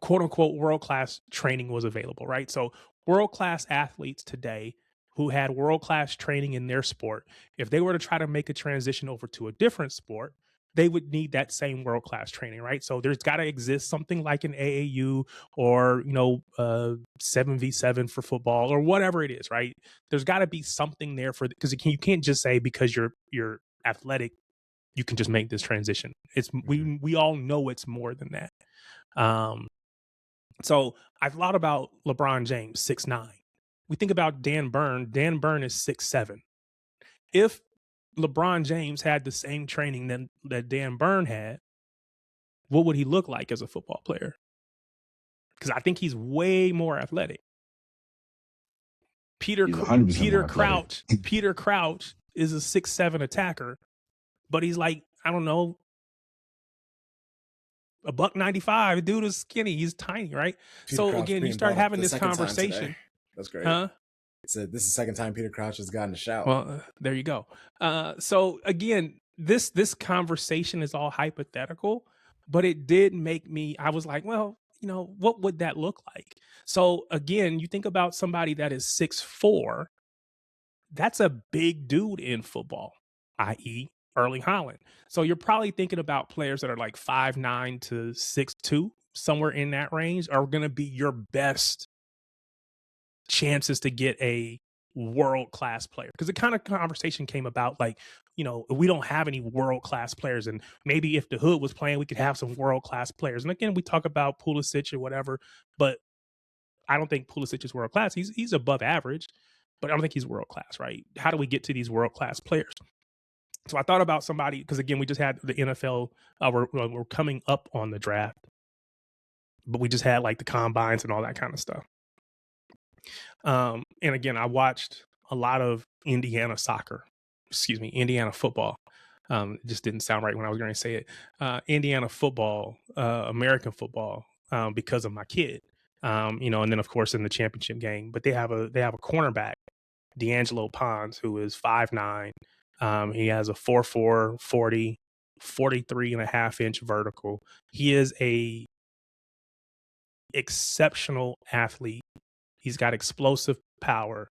quote unquote world-class training was available, right? So world-class athletes today who had world-class training in their sport, if they were to try to make a transition over to a different sport, they would need that same world-class training, right? So there's got to exist something like an AAU or, 7v7 for football or whatever it is, right? There's got to be something there because you can't just say because you're athletic, you can just make this transition. It's we all know it's more than that. So I thought about LeBron James, 6'9". We think about Dan Byrne. Dan Byrne is 6'7". If LeBron James had the same training that Dan Byrne had, what would he look like as a football player? Because I think he's way more athletic. Peter Crouch is a 6'7" attacker, but he's like, I don't know, $195. Dude is skinny. He's tiny, right? Peter so Crouch again, you start having this conversation. That's great. Huh? This is the second time Peter Crouch has gotten a shout. Well, there you go. So again, this conversation is all hypothetical, but it did make me, I was like, well, what would that look like? So again, you think about somebody that is 6'4", that's a big dude in football, i.e. Erling Haaland. So you're probably thinking about players that are like 5'9" to 6'2", somewhere in that range, are going to be your best chances to get a world-class player. Because the kind of conversation came about like, we don't have any world-class players, and maybe if the hood was playing, we could have some world-class players. And again, we talk about Pulisic or whatever, but I don't think Pulisic is world-class. He's above average, but I don't think he's world-class, right? How do we get to these world-class players? So I thought about somebody, because again, we just had the NFL, we're coming up on the draft, but we just had like the combines and all that kind of stuff. And again, I watched a lot of Indiana football. It just didn't sound right when I was going to say it. Indiana football, American football, because of my kid, and then of course in the championship game, but they have a cornerback, D'Angelo Pons, who is 5'9". He has a 4'4", 40, 43.5-inch vertical. He is a exceptional athlete. He's got explosive power.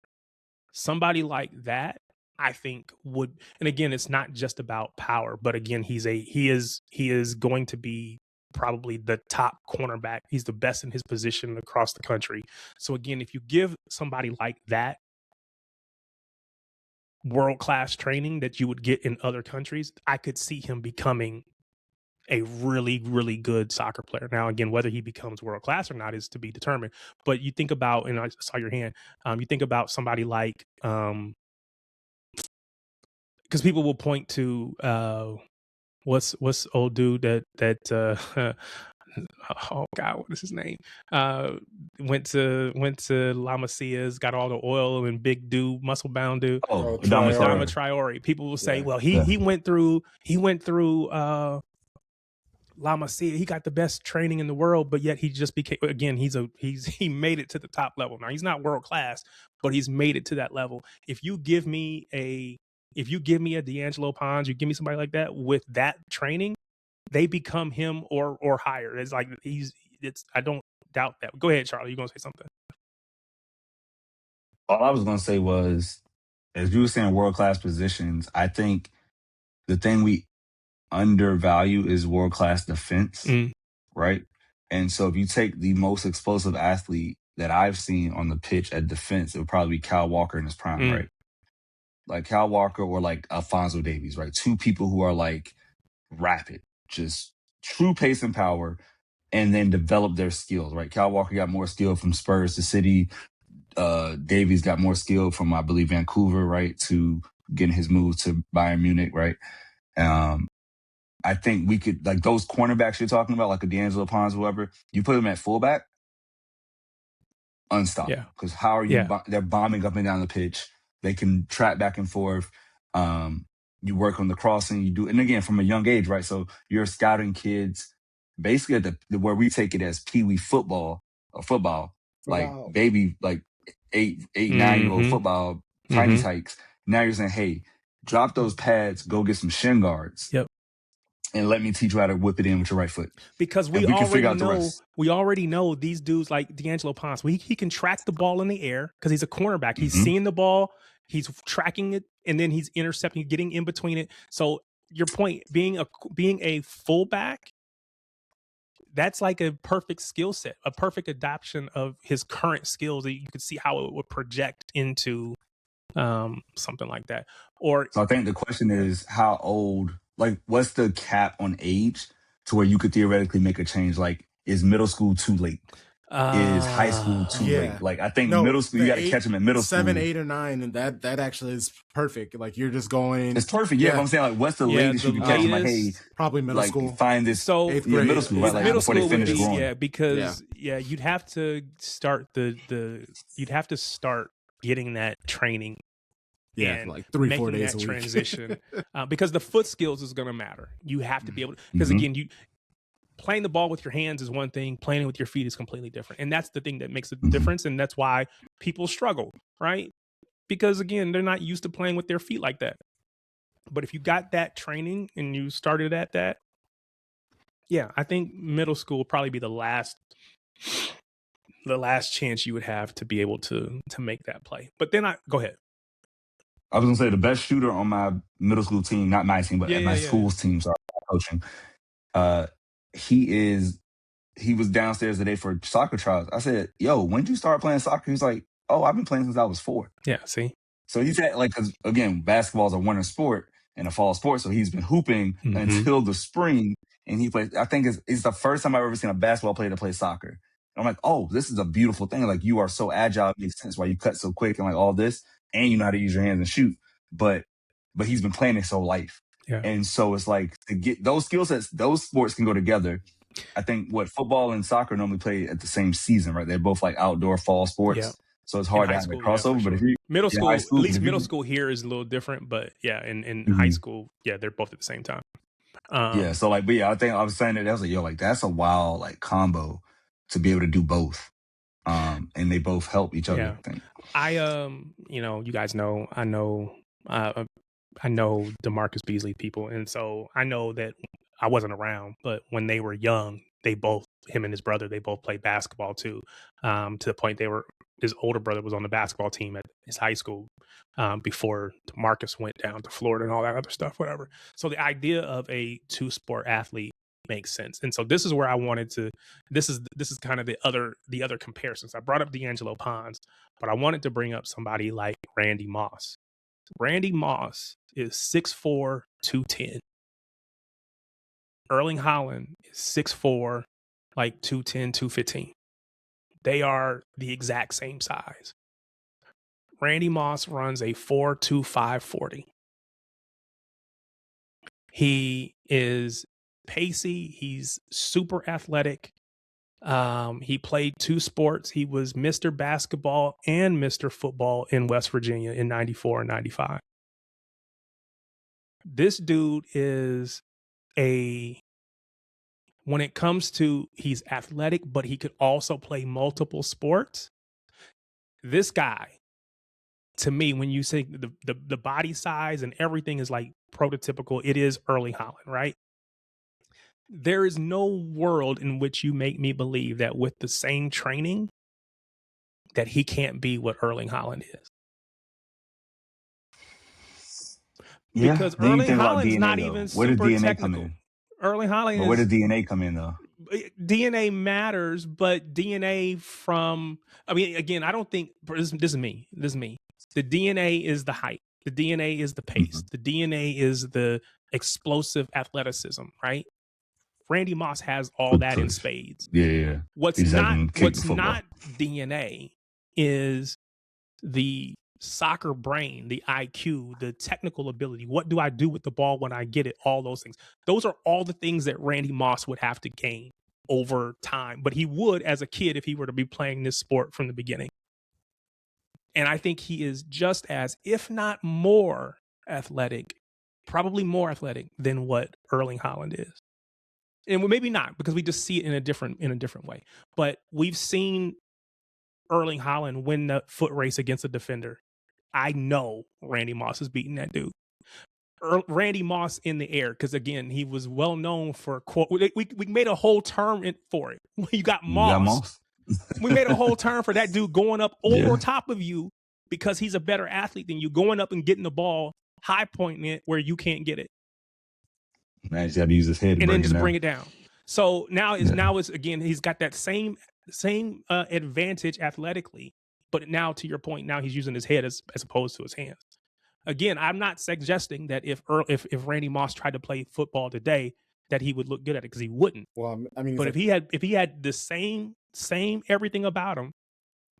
Somebody like that, I think would, and again, it's not just about power, but again, he is going to be probably the top cornerback. He's the best in his position across the country. So again, if you give somebody like that world-class training that you would get in other countries, I could see him becoming a really, really good soccer player. Now, again, whether he becomes world-class or not is to be determined. But you think about, and I saw your hand, you think about somebody like, because people will point to, what's old dude that oh God, what is his name? Went to La Masia's, got all the oil and big dude, muscle bound dude. Adama Traore. People will say, well, he went through La Masia. He got the best training in the world, but yet he just became, again, he made it to the top level. Now he's not world class, but he's made it to that level. If you give me a if you give me a D'Angelo Pons, you give me somebody like that with that training, they become him or higher. It's like I don't doubt that. Go ahead, Charlie. You're gonna say something. All I was gonna say was, as you were saying, world class positions. I think the thing we undervalue is world class defense, right? And so if you take the most explosive athlete that I've seen on the pitch at defense, it would probably be Kyle Walker in his prime, right? Like Kyle Walker or like Alphonso Davies, right? Two people who are like rapid, just true pace and power, and then develop their skills, right? Kyle Walker got more skill from Spurs to City. Davies got more skill from, I believe, Vancouver, right, to getting his move to Bayern Munich, right? I think we could, like those cornerbacks you're talking about, like a D'Angelo Pons, whoever, you put them at fullback, unstoppable. Because how are you? They're bombing up and down the pitch. They can track back and forth. You work on the crossing. You do, and again, from a young age, right? So you're scouting kids, basically at the where we take it as peewee football or football, like baby, like 9-year-old football, tiny tykes. Now you're saying, hey, drop those pads, go get some shin guards. Yep. And let me teach you how to whip it in with your right foot. Because we already know these dudes like D'Angelo Pons. He can track the ball in the air because he's a cornerback. He's seeing the ball, he's tracking it, and then he's intercepting, getting in between it. So your point, being a fullback, that's like a perfect skill set, a perfect adoption of his current skills that you could see how it would project into something like that. So I think the question is, how old? Like, what's the cap on age to where you could theoretically make a change? Like, is middle school too late? Is high school too late? Like, I think middle school, you got to catch them in middle 7, school. 8, or 9, and that actually is perfect. Like, you're just going. It's perfect. Yeah, but I'm saying, like, what's the latest you can catch them? Like, hey, probably middle school. Find this. So 8th grade. Middle school, right? Like, middle before school they finish would be, growing. because you'd have to start you'd have to start getting that training. Yeah, like 3-4 days that a week. transition, because the foot skills is going to matter. You have to be able to, because again, playing the ball with your hands is one thing, playing it with your feet is completely different, and that's the thing that makes a difference, and that's why people struggle, right? Because again, they're not used to playing with their feet like that. But if you got that training and you started at that, I think middle school will probably be the last chance you would have to be able to make that play. But then go ahead. I was gonna say the best shooter on my middle school team, not my team, but my school's team, sorry, coaching. He was downstairs today for soccer trials. I said, "Yo, when did you start playing soccer?" He's like, "Oh, I've been playing since I was 4." Yeah, see. So he's at, like, because again, basketball is a winter sport and a fall sport, so he's been hooping until the spring, and he plays. I think it's the first time I've ever seen a basketball player to play soccer. And I'm like, oh, this is a beautiful thing. Like, you are so agile, it makes sense why you cut so quick and like all this. And you know how to use your hands and shoot, but he's been playing it so life, and so it's like, to get those skill sets, those sports can go together. I think football and soccer normally play at the same season, right? They're both like outdoor fall sports, so it's hard to have a crossover. But if you middle school, at least middle school here is a little different, but in high school, they're both at the same time. So like, but I think I was saying that I was like, yo, like that's a wild like combo to be able to do both. And they both help each other. I think. You guys know, I know DeMarcus Beasley people. And so I know that I wasn't around, but when they were young, him and his brother, they both played basketball too. To the point his older brother was on the basketball team at his high school, before DeMarcus went down to Florida and all that other stuff, whatever. So the idea of a 2-sport athlete makes sense. And so this is where I wanted to, this is kind of the other comparisons. I brought up D'Angelo Pons, but I wanted to bring up somebody like Randy Moss. Randy Moss is 6'4", 210. Erling Haaland is 6'4", like 210, 215. They are the exact same size. Randy Moss runs a 4.25 40. He is pacey. He's super athletic. He played 2 sports. He was Mr. Basketball and Mr. Football in West Virginia in 94 and 95. This dude is when it comes to, he's athletic, but he could also play multiple sports. This guy to me, when you say the body size and everything is like prototypical, it is Erling Haaland, right? There is no world in which you make me believe that with the same training that he can't be what Erling Haaland is. Yeah. Because Then you Erling think about Haaland's DNA, not though. even Where does super DNA come technical. in? Erling Haaland But where does DNA come in, though? DNA matters, but DNA from, I mean, again, I don't think, this is me. The DNA is the height. The DNA is the pace. The DNA is the explosive athleticism, right? Randy Moss has all that in spades. Yeah. What's He just not hasn't kicked the football. DNA is the soccer brain, the IQ, the technical ability. What do I do with the ball when I get it? All those things. Those are all the things that Randy Moss would have to gain over time. But he would as a kid if he were to be playing this sport from the beginning. And I think he is just as, if not more athletic, probably more athletic than what Erling Haaland is. And maybe not, because we just see it in a different way. But we've seen Erling Haaland win the foot race against a defender. I know Randy Moss is beating that dude. Randy Moss in the air, because again, he was well known for we made a whole term for it. You got Moss. We made a whole term for that dude going up over top of you because he's a better athlete than you, going up and getting the ball, high pointing it where you can't get it. Man, he's got to use his head and then just bring it down. So now is again, he's got that same advantage athletically, but now to your point, now he's using his head as opposed to his hands. Again, I'm not suggesting that if Randy Moss tried to play football today, that he would look good at it, because he wouldn't. Well, I mean, but if he had the same everything about him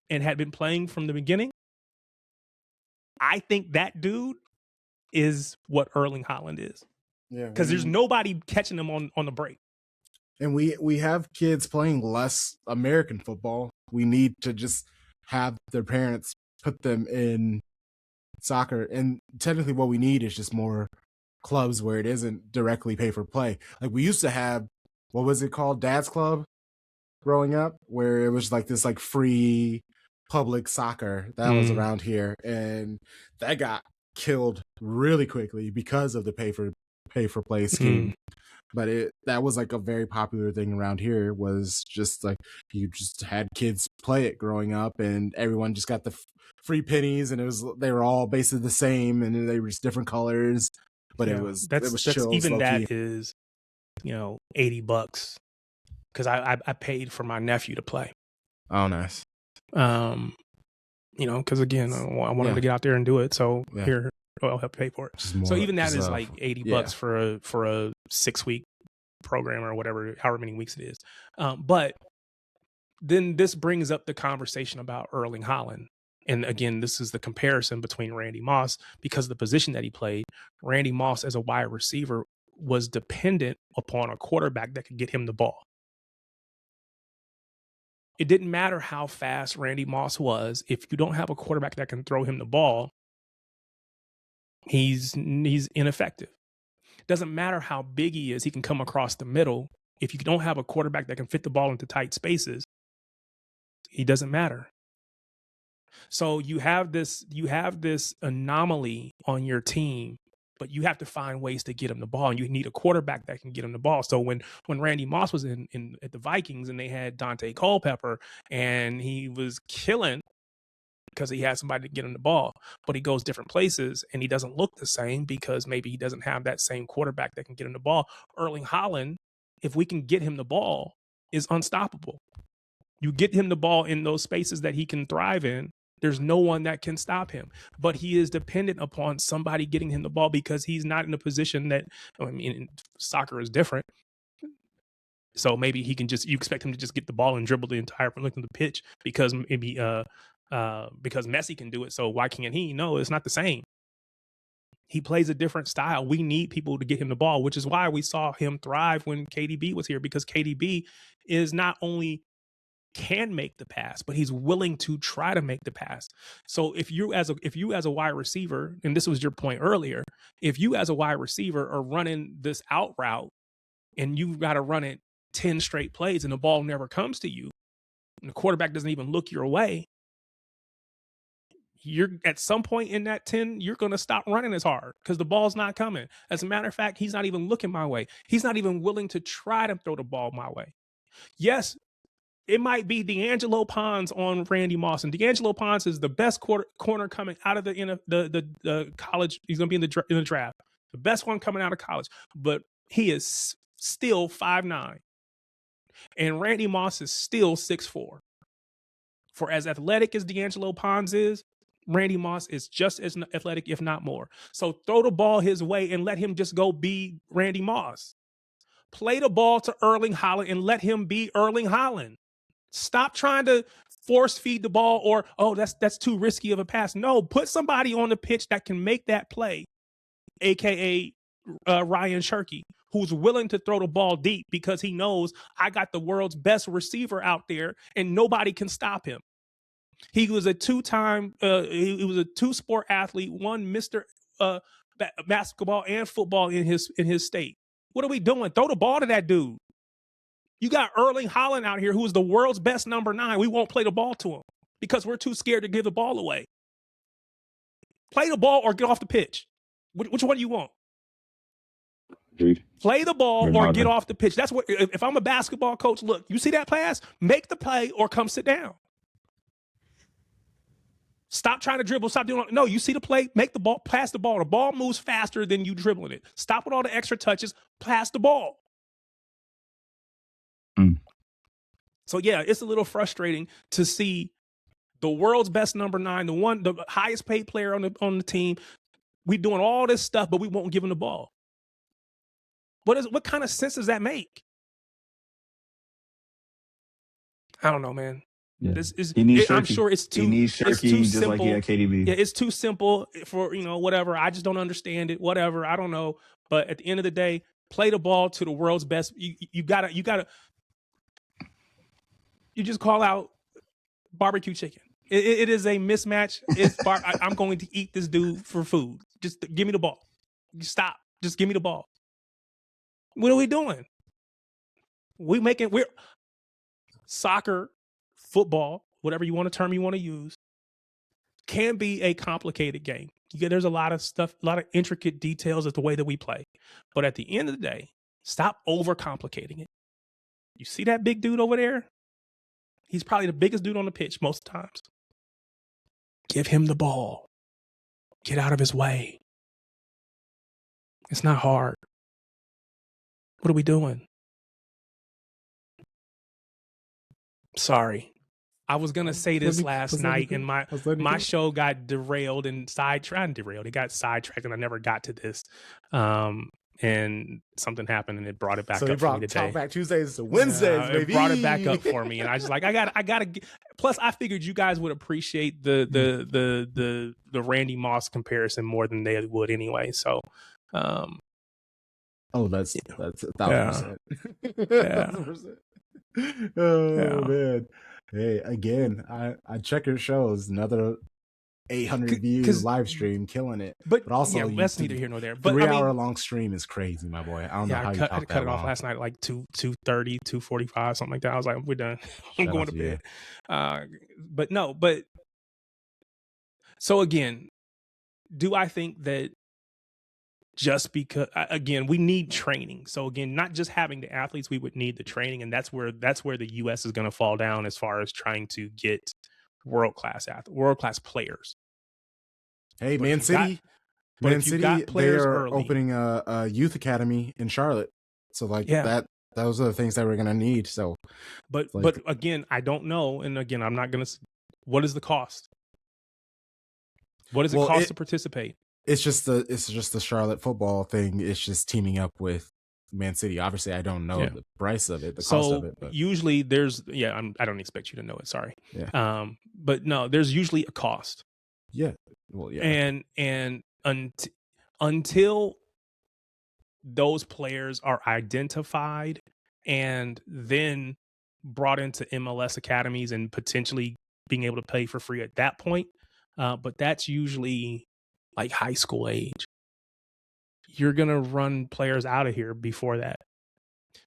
and had been playing from the beginning, I think that dude is what Erling Haaland is. Yeah, because there's nobody catching him on the break. And we have kids playing less American football. We need to just have their parents put them in soccer. And technically what we need is just more clubs where it isn't directly pay for play. Like we used to have, what was it called? Dad's Club growing up, where it was like this like free public soccer that was around here. And that got killed really quickly because of the pay for play scheme. But that was like a very popular thing around here, was just like you just had kids play it growing up, and everyone just got the free pennies, and they were all basically the same, and they were just different colors. But it was chill. Even that is, $80 because I paid for my nephew to play. Oh, nice. Because again, I wanted him to get out there and do it. So here, I'll help pay for it. So even that is like $80 for a 6-week program or whatever, however many weeks it is. But then this brings up the conversation about Erling Haaland. And again, this is the comparison between Randy Moss, because of the position that he played. Randy Moss as a wide receiver was dependent upon a quarterback that could get him the ball. It didn't matter how fast Randy Moss was. If you don't have a quarterback that can throw him the ball, he's ineffective. It doesn't matter how big he is. He can come across the middle. If you don't have a quarterback that can fit the ball into tight spaces, he doesn't matter. So you have this anomaly on your team, but you have to find ways to get him the ball, and you need a quarterback that can get him the ball. So when Randy Moss was at the Vikings and they had Dante Culpepper and he was killing because he had somebody to get him the ball, but he goes different places and he doesn't look the same because maybe he doesn't have that same quarterback that can get him the ball. Erling Haaland, if we can get him the ball, is unstoppable. You get him the ball in those spaces that he can thrive in, there's no one that can stop him. But he is dependent upon somebody getting him the ball because he's not in a position that, soccer is different. So maybe you expect him to just get the ball and dribble the entire length of the pitch because maybe because Messi can do it. So why can't he? No, it's not the same. He plays a different style. We need people to get him the ball, which is why we saw him thrive when KDB was here, because KDB is not only can make the pass, but he's willing to try to make the pass. So if you as a wide receiver, and this was your point earlier, if you as a wide receiver are running this out route and you've got to run it 10 straight plays and the ball never comes to you and the quarterback doesn't even look your way, you're at some point in that 10, you're going to stop running as hard because the ball's not coming. As a matter of fact, he's not even looking my way. He's not even willing to try to throw the ball my way. Yes, it might be D'Angelo Pons on Randy Moss, and D'Angelo Pons is the best corner coming out of the college. He's going to be in the draft, the best one coming out of college, but he is still 5'9", and Randy Moss is still 6'4". For as athletic as D'Angelo Pons is, Randy Moss is just as athletic, if not more. So throw the ball his way and let him just go be Randy Moss. Play the ball to Erling Haaland and let him be Erling Haaland. Stop trying to force feed the ball or, oh, that's too risky of a pass. No, put somebody on the pitch that can make that play, a.k.a. Ryan Cherky, who's willing to throw the ball deep because he knows I got the world's best receiver out there and nobody can stop him. He was a two-time, he was a two-sport athlete, won Mr. Basketball and football in his state. What are we doing? Throw the ball to that dude. You got Erling Haaland out here who is the world's best number 9. We won't play the ball to him because we're too scared to give the ball away. Play the ball or get off the pitch. Which one do you want? Agreed. Play the ball or get off the pitch. That's what. If I'm a basketball coach, look, you see that pass? Make the play or come sit down. Stop trying to dribble. Stop doing. No, you see the play. Make the ball. Pass the ball. The ball moves faster than you dribbling it. Stop with all the extra touches. Pass the ball. So yeah, it's a little frustrating to see the world's best number 9, the highest paid player on the team. We doing all this stuff, but we won't give him the ball. What kind of sense does that make? I don't know, man. Yeah. I'm sure it's too. He needs Cherky, it's too just simple. like he had KDB. Yeah, it's too simple for whatever. I just don't understand it. Whatever, I don't know. But at the end of the day, play the ball to the world's best. You gotta. You just call out barbecue chicken. It is a mismatch. I'm going to eat this dude for food. Just give me the ball. Stop. Just give me the ball. What are we doing? We're soccer, football, whatever you want to term you want to use, can be a complicated game. There's a lot of stuff, a lot of intricate details of the way that we play. But at the end of the day, stop overcomplicating it. You see that big dude over there? He's probably the biggest dude on the pitch most times. Give him the ball. Get out of his way. It's not hard. What are we doing? Sorry. I was going to say this last night and my show got derailed and sidetracked. It got sidetracked and I never got to this. And something happened and it brought it back up for me today. Talk Back Tuesdays to Wednesdays, baby. It brought it back up for me. And I was like, I gotta get, plus I figured you guys would appreciate the Randy Moss comparison more than they would anyway. So, that's 1,000%. Yeah. 1,000%. Oh man. Hey, again, I check your shows, another 800 views live stream, killing it. But also, that's neither here nor there. But 3-hour long stream is crazy, my boy. I don't know how you I cut it off last night at like 2:30, 2:45, something like that. I was like, we're done. I'm going to bed. But so again, do I think that just because, again, we need training. So again, not just having the athletes, we would need the training. And that's where the U.S. is going to fall down as far as trying to get world-class players. Hey, Man City, they are opening a youth academy in Charlotte. So those are the things that we're going to need. So, but again, I don't know. And again, I'm not going to, what is the cost? What does it cost to participate? It's just the Charlotte football thing. It's just teaming up with Man City. Obviously, I don't know the price of it, the cost of it. But usually there's, I don't expect you to know it. Sorry. Yeah. But no, there's usually a cost. Yeah. Well, yeah. And until those players are identified and then brought into MLS academies and potentially being able to pay for free at that point, but that's usually like high school age. You're going to run players out of here before that.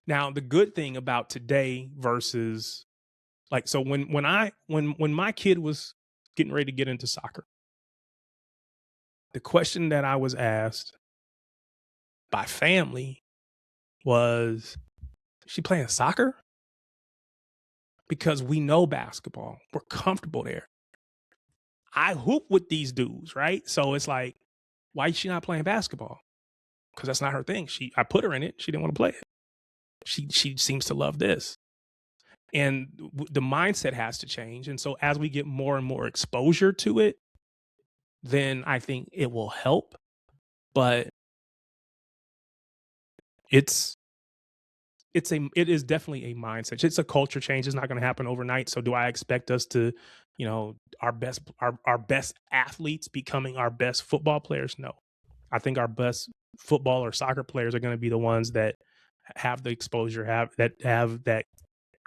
Now, the good thing about today versus when my kid was getting ready to get into soccer, the question that I was asked by family was, is she playing soccer? Because we know basketball. We're comfortable there. I hoop with these dudes, right? So it's like, why is she not playing basketball? Because that's not her thing. I put her in it. She didn't want to play it. She seems to love this. And the mindset has to change. And so as we get more and more exposure to it, then I think it will help. But it is definitely a mindset. It's a culture change. It's not going to happen overnight. So do I expect us to, our best athletes becoming our best football players? No. I think our best football or soccer players are going to be the ones that have the exposure, have that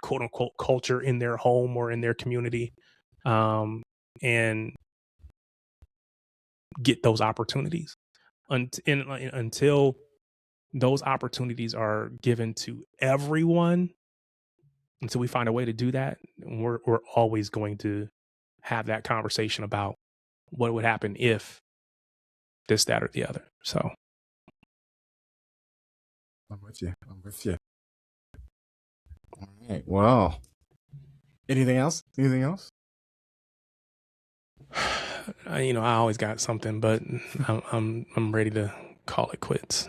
quote unquote culture in their home or in their community, and get those opportunities. Until those opportunities are given to everyone, until we find a way to do that, we're always going to have that conversation about what would happen if this, that, or the other. So I'm with you. All right. Well, anything else? I always got something, but I'm ready to call it quits.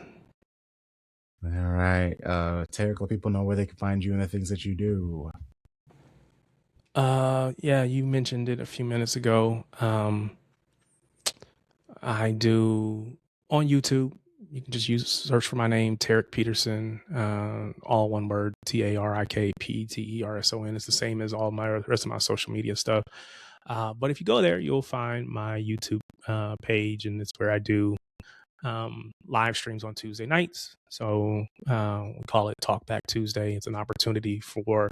All right. Tarek, let people know where they can find you and the things that you do. Yeah, you mentioned it a few minutes ago. I do on YouTube. You can just search for my name, Tarek Peterson, all one word, TARIKPETERSON. It's the same as all my rest of my social media stuff. But if you go there, you'll find my YouTube page, and it's where I do live streams on Tuesday nights. So we call it Talk Back Tuesday. It's an opportunity for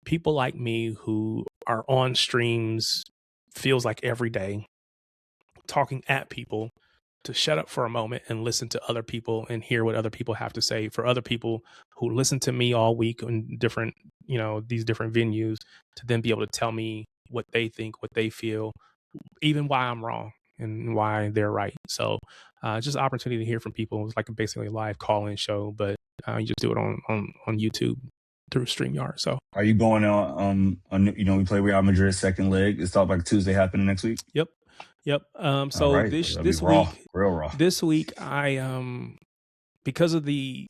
people like me who are on streams, feels like every day, talking at people, to shut up for a moment and listen to other people and hear what other people have to say. For other people who listen to me all week in different, these different venues, to then be able to tell me what they think, what they feel, even why I'm wrong and why they're right. So just an opportunity to hear from people. It's like basically a live call-in show, but you just do it on YouTube through StreamYard. So are you going on we play Real Madrid second leg? It's Talk Back Tuesday happening next week? Yep. So right. this raw, week, real raw. This week, I because of the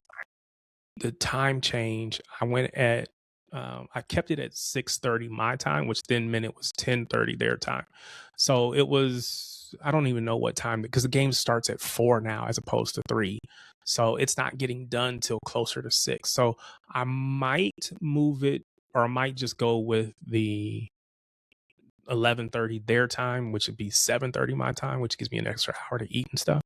time change, I went at I kept it at 6:30 my time, which then meant it was 10:30 their time. So it was, I don't even know what time, because the game starts at 4 now as opposed to 3. So it's not getting done till closer to 6. So I might move it, or I might just go with the 11:30 their time, which would be 7:30 my time, which gives me an extra hour to eat and stuff.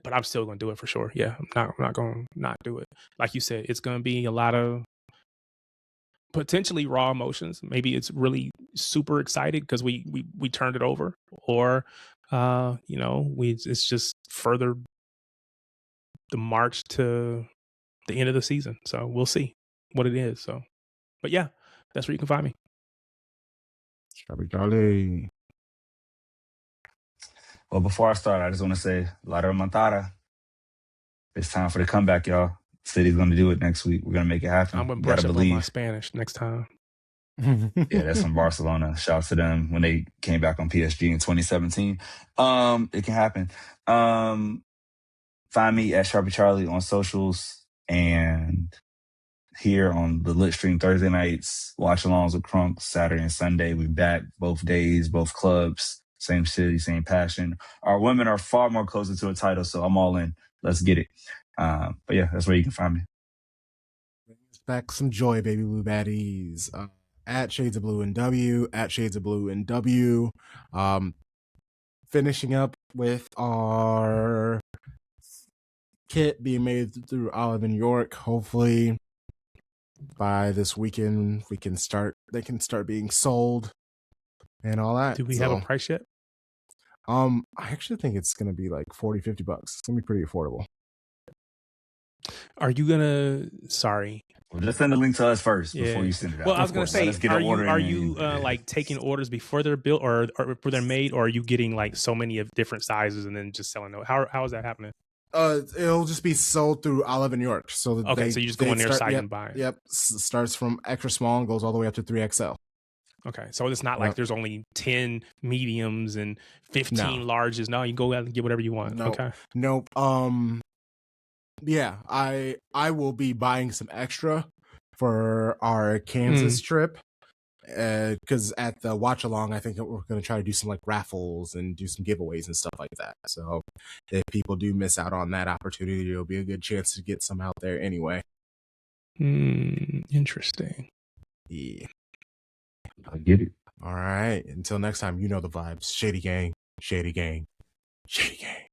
But I'm still going to do it for sure. Yeah, I'm not going to not do it. Like you said, it's going to be a lot of potentially raw emotions. Maybe it's really super excited because we turned it over, or it's just further the march to the end of the season. So we'll see what it is. So, but yeah, that's where you can find me. Charlie. Well, before I start, I just want to say, La Remontada. It's time for the comeback, y'all. City's going to do it next week. We're going to make it happen. I'm going to brush up on my Spanish next time. Yeah, that's from Barcelona. Shout out to them when they came back on PSG in 2017. It can happen. Find me at Sharpie Charlie on socials, and here on the Lit Stream Thursday nights, watch alongs with Crunk Saturday and Sunday. We back both days, both clubs, same city, same passion. Our women are far more closer to a title, so I'm all in. Let's get it. But yeah, that's where you can find me. Back some joy, baby blue baddies. At Shades of Blue and W, at Shades of Blue and W. Finishing up with our kit being made through Olive in York. Hopefully by this weekend they can start being sold and all that. Do we have a price yet? I actually think it's gonna be like $40-$50. It's gonna be pretty affordable. Are you gonna? Sorry. Well, just send the link to us first Yeah. before you send it out. Well, I was Of gonna course. Let say, us get are an you order are in you and- like taking orders before they're built or before they're made, or are you getting like so many of different sizes and then just selling them? How is that happening? It'll just be sold through Olive in New York. So Okay, so you just go on their site and buy it. Yep, starts from extra small and goes all the way up to 3XL. Okay, so it's not like there's only 10 mediums and 15 larges. No, you go out and get whatever you want. No, okay. Nope. Yeah, I will be buying some extra for our Kansas trip. Because at the watch along, I think we're going to try to do some like raffles and do some giveaways and stuff like that. So if people do miss out on that opportunity, it'll be a good chance to get some out there anyway. Interesting. Yeah. I get it. All right. Until next time, you know the vibes. Shady gang, shady gang, shady gang.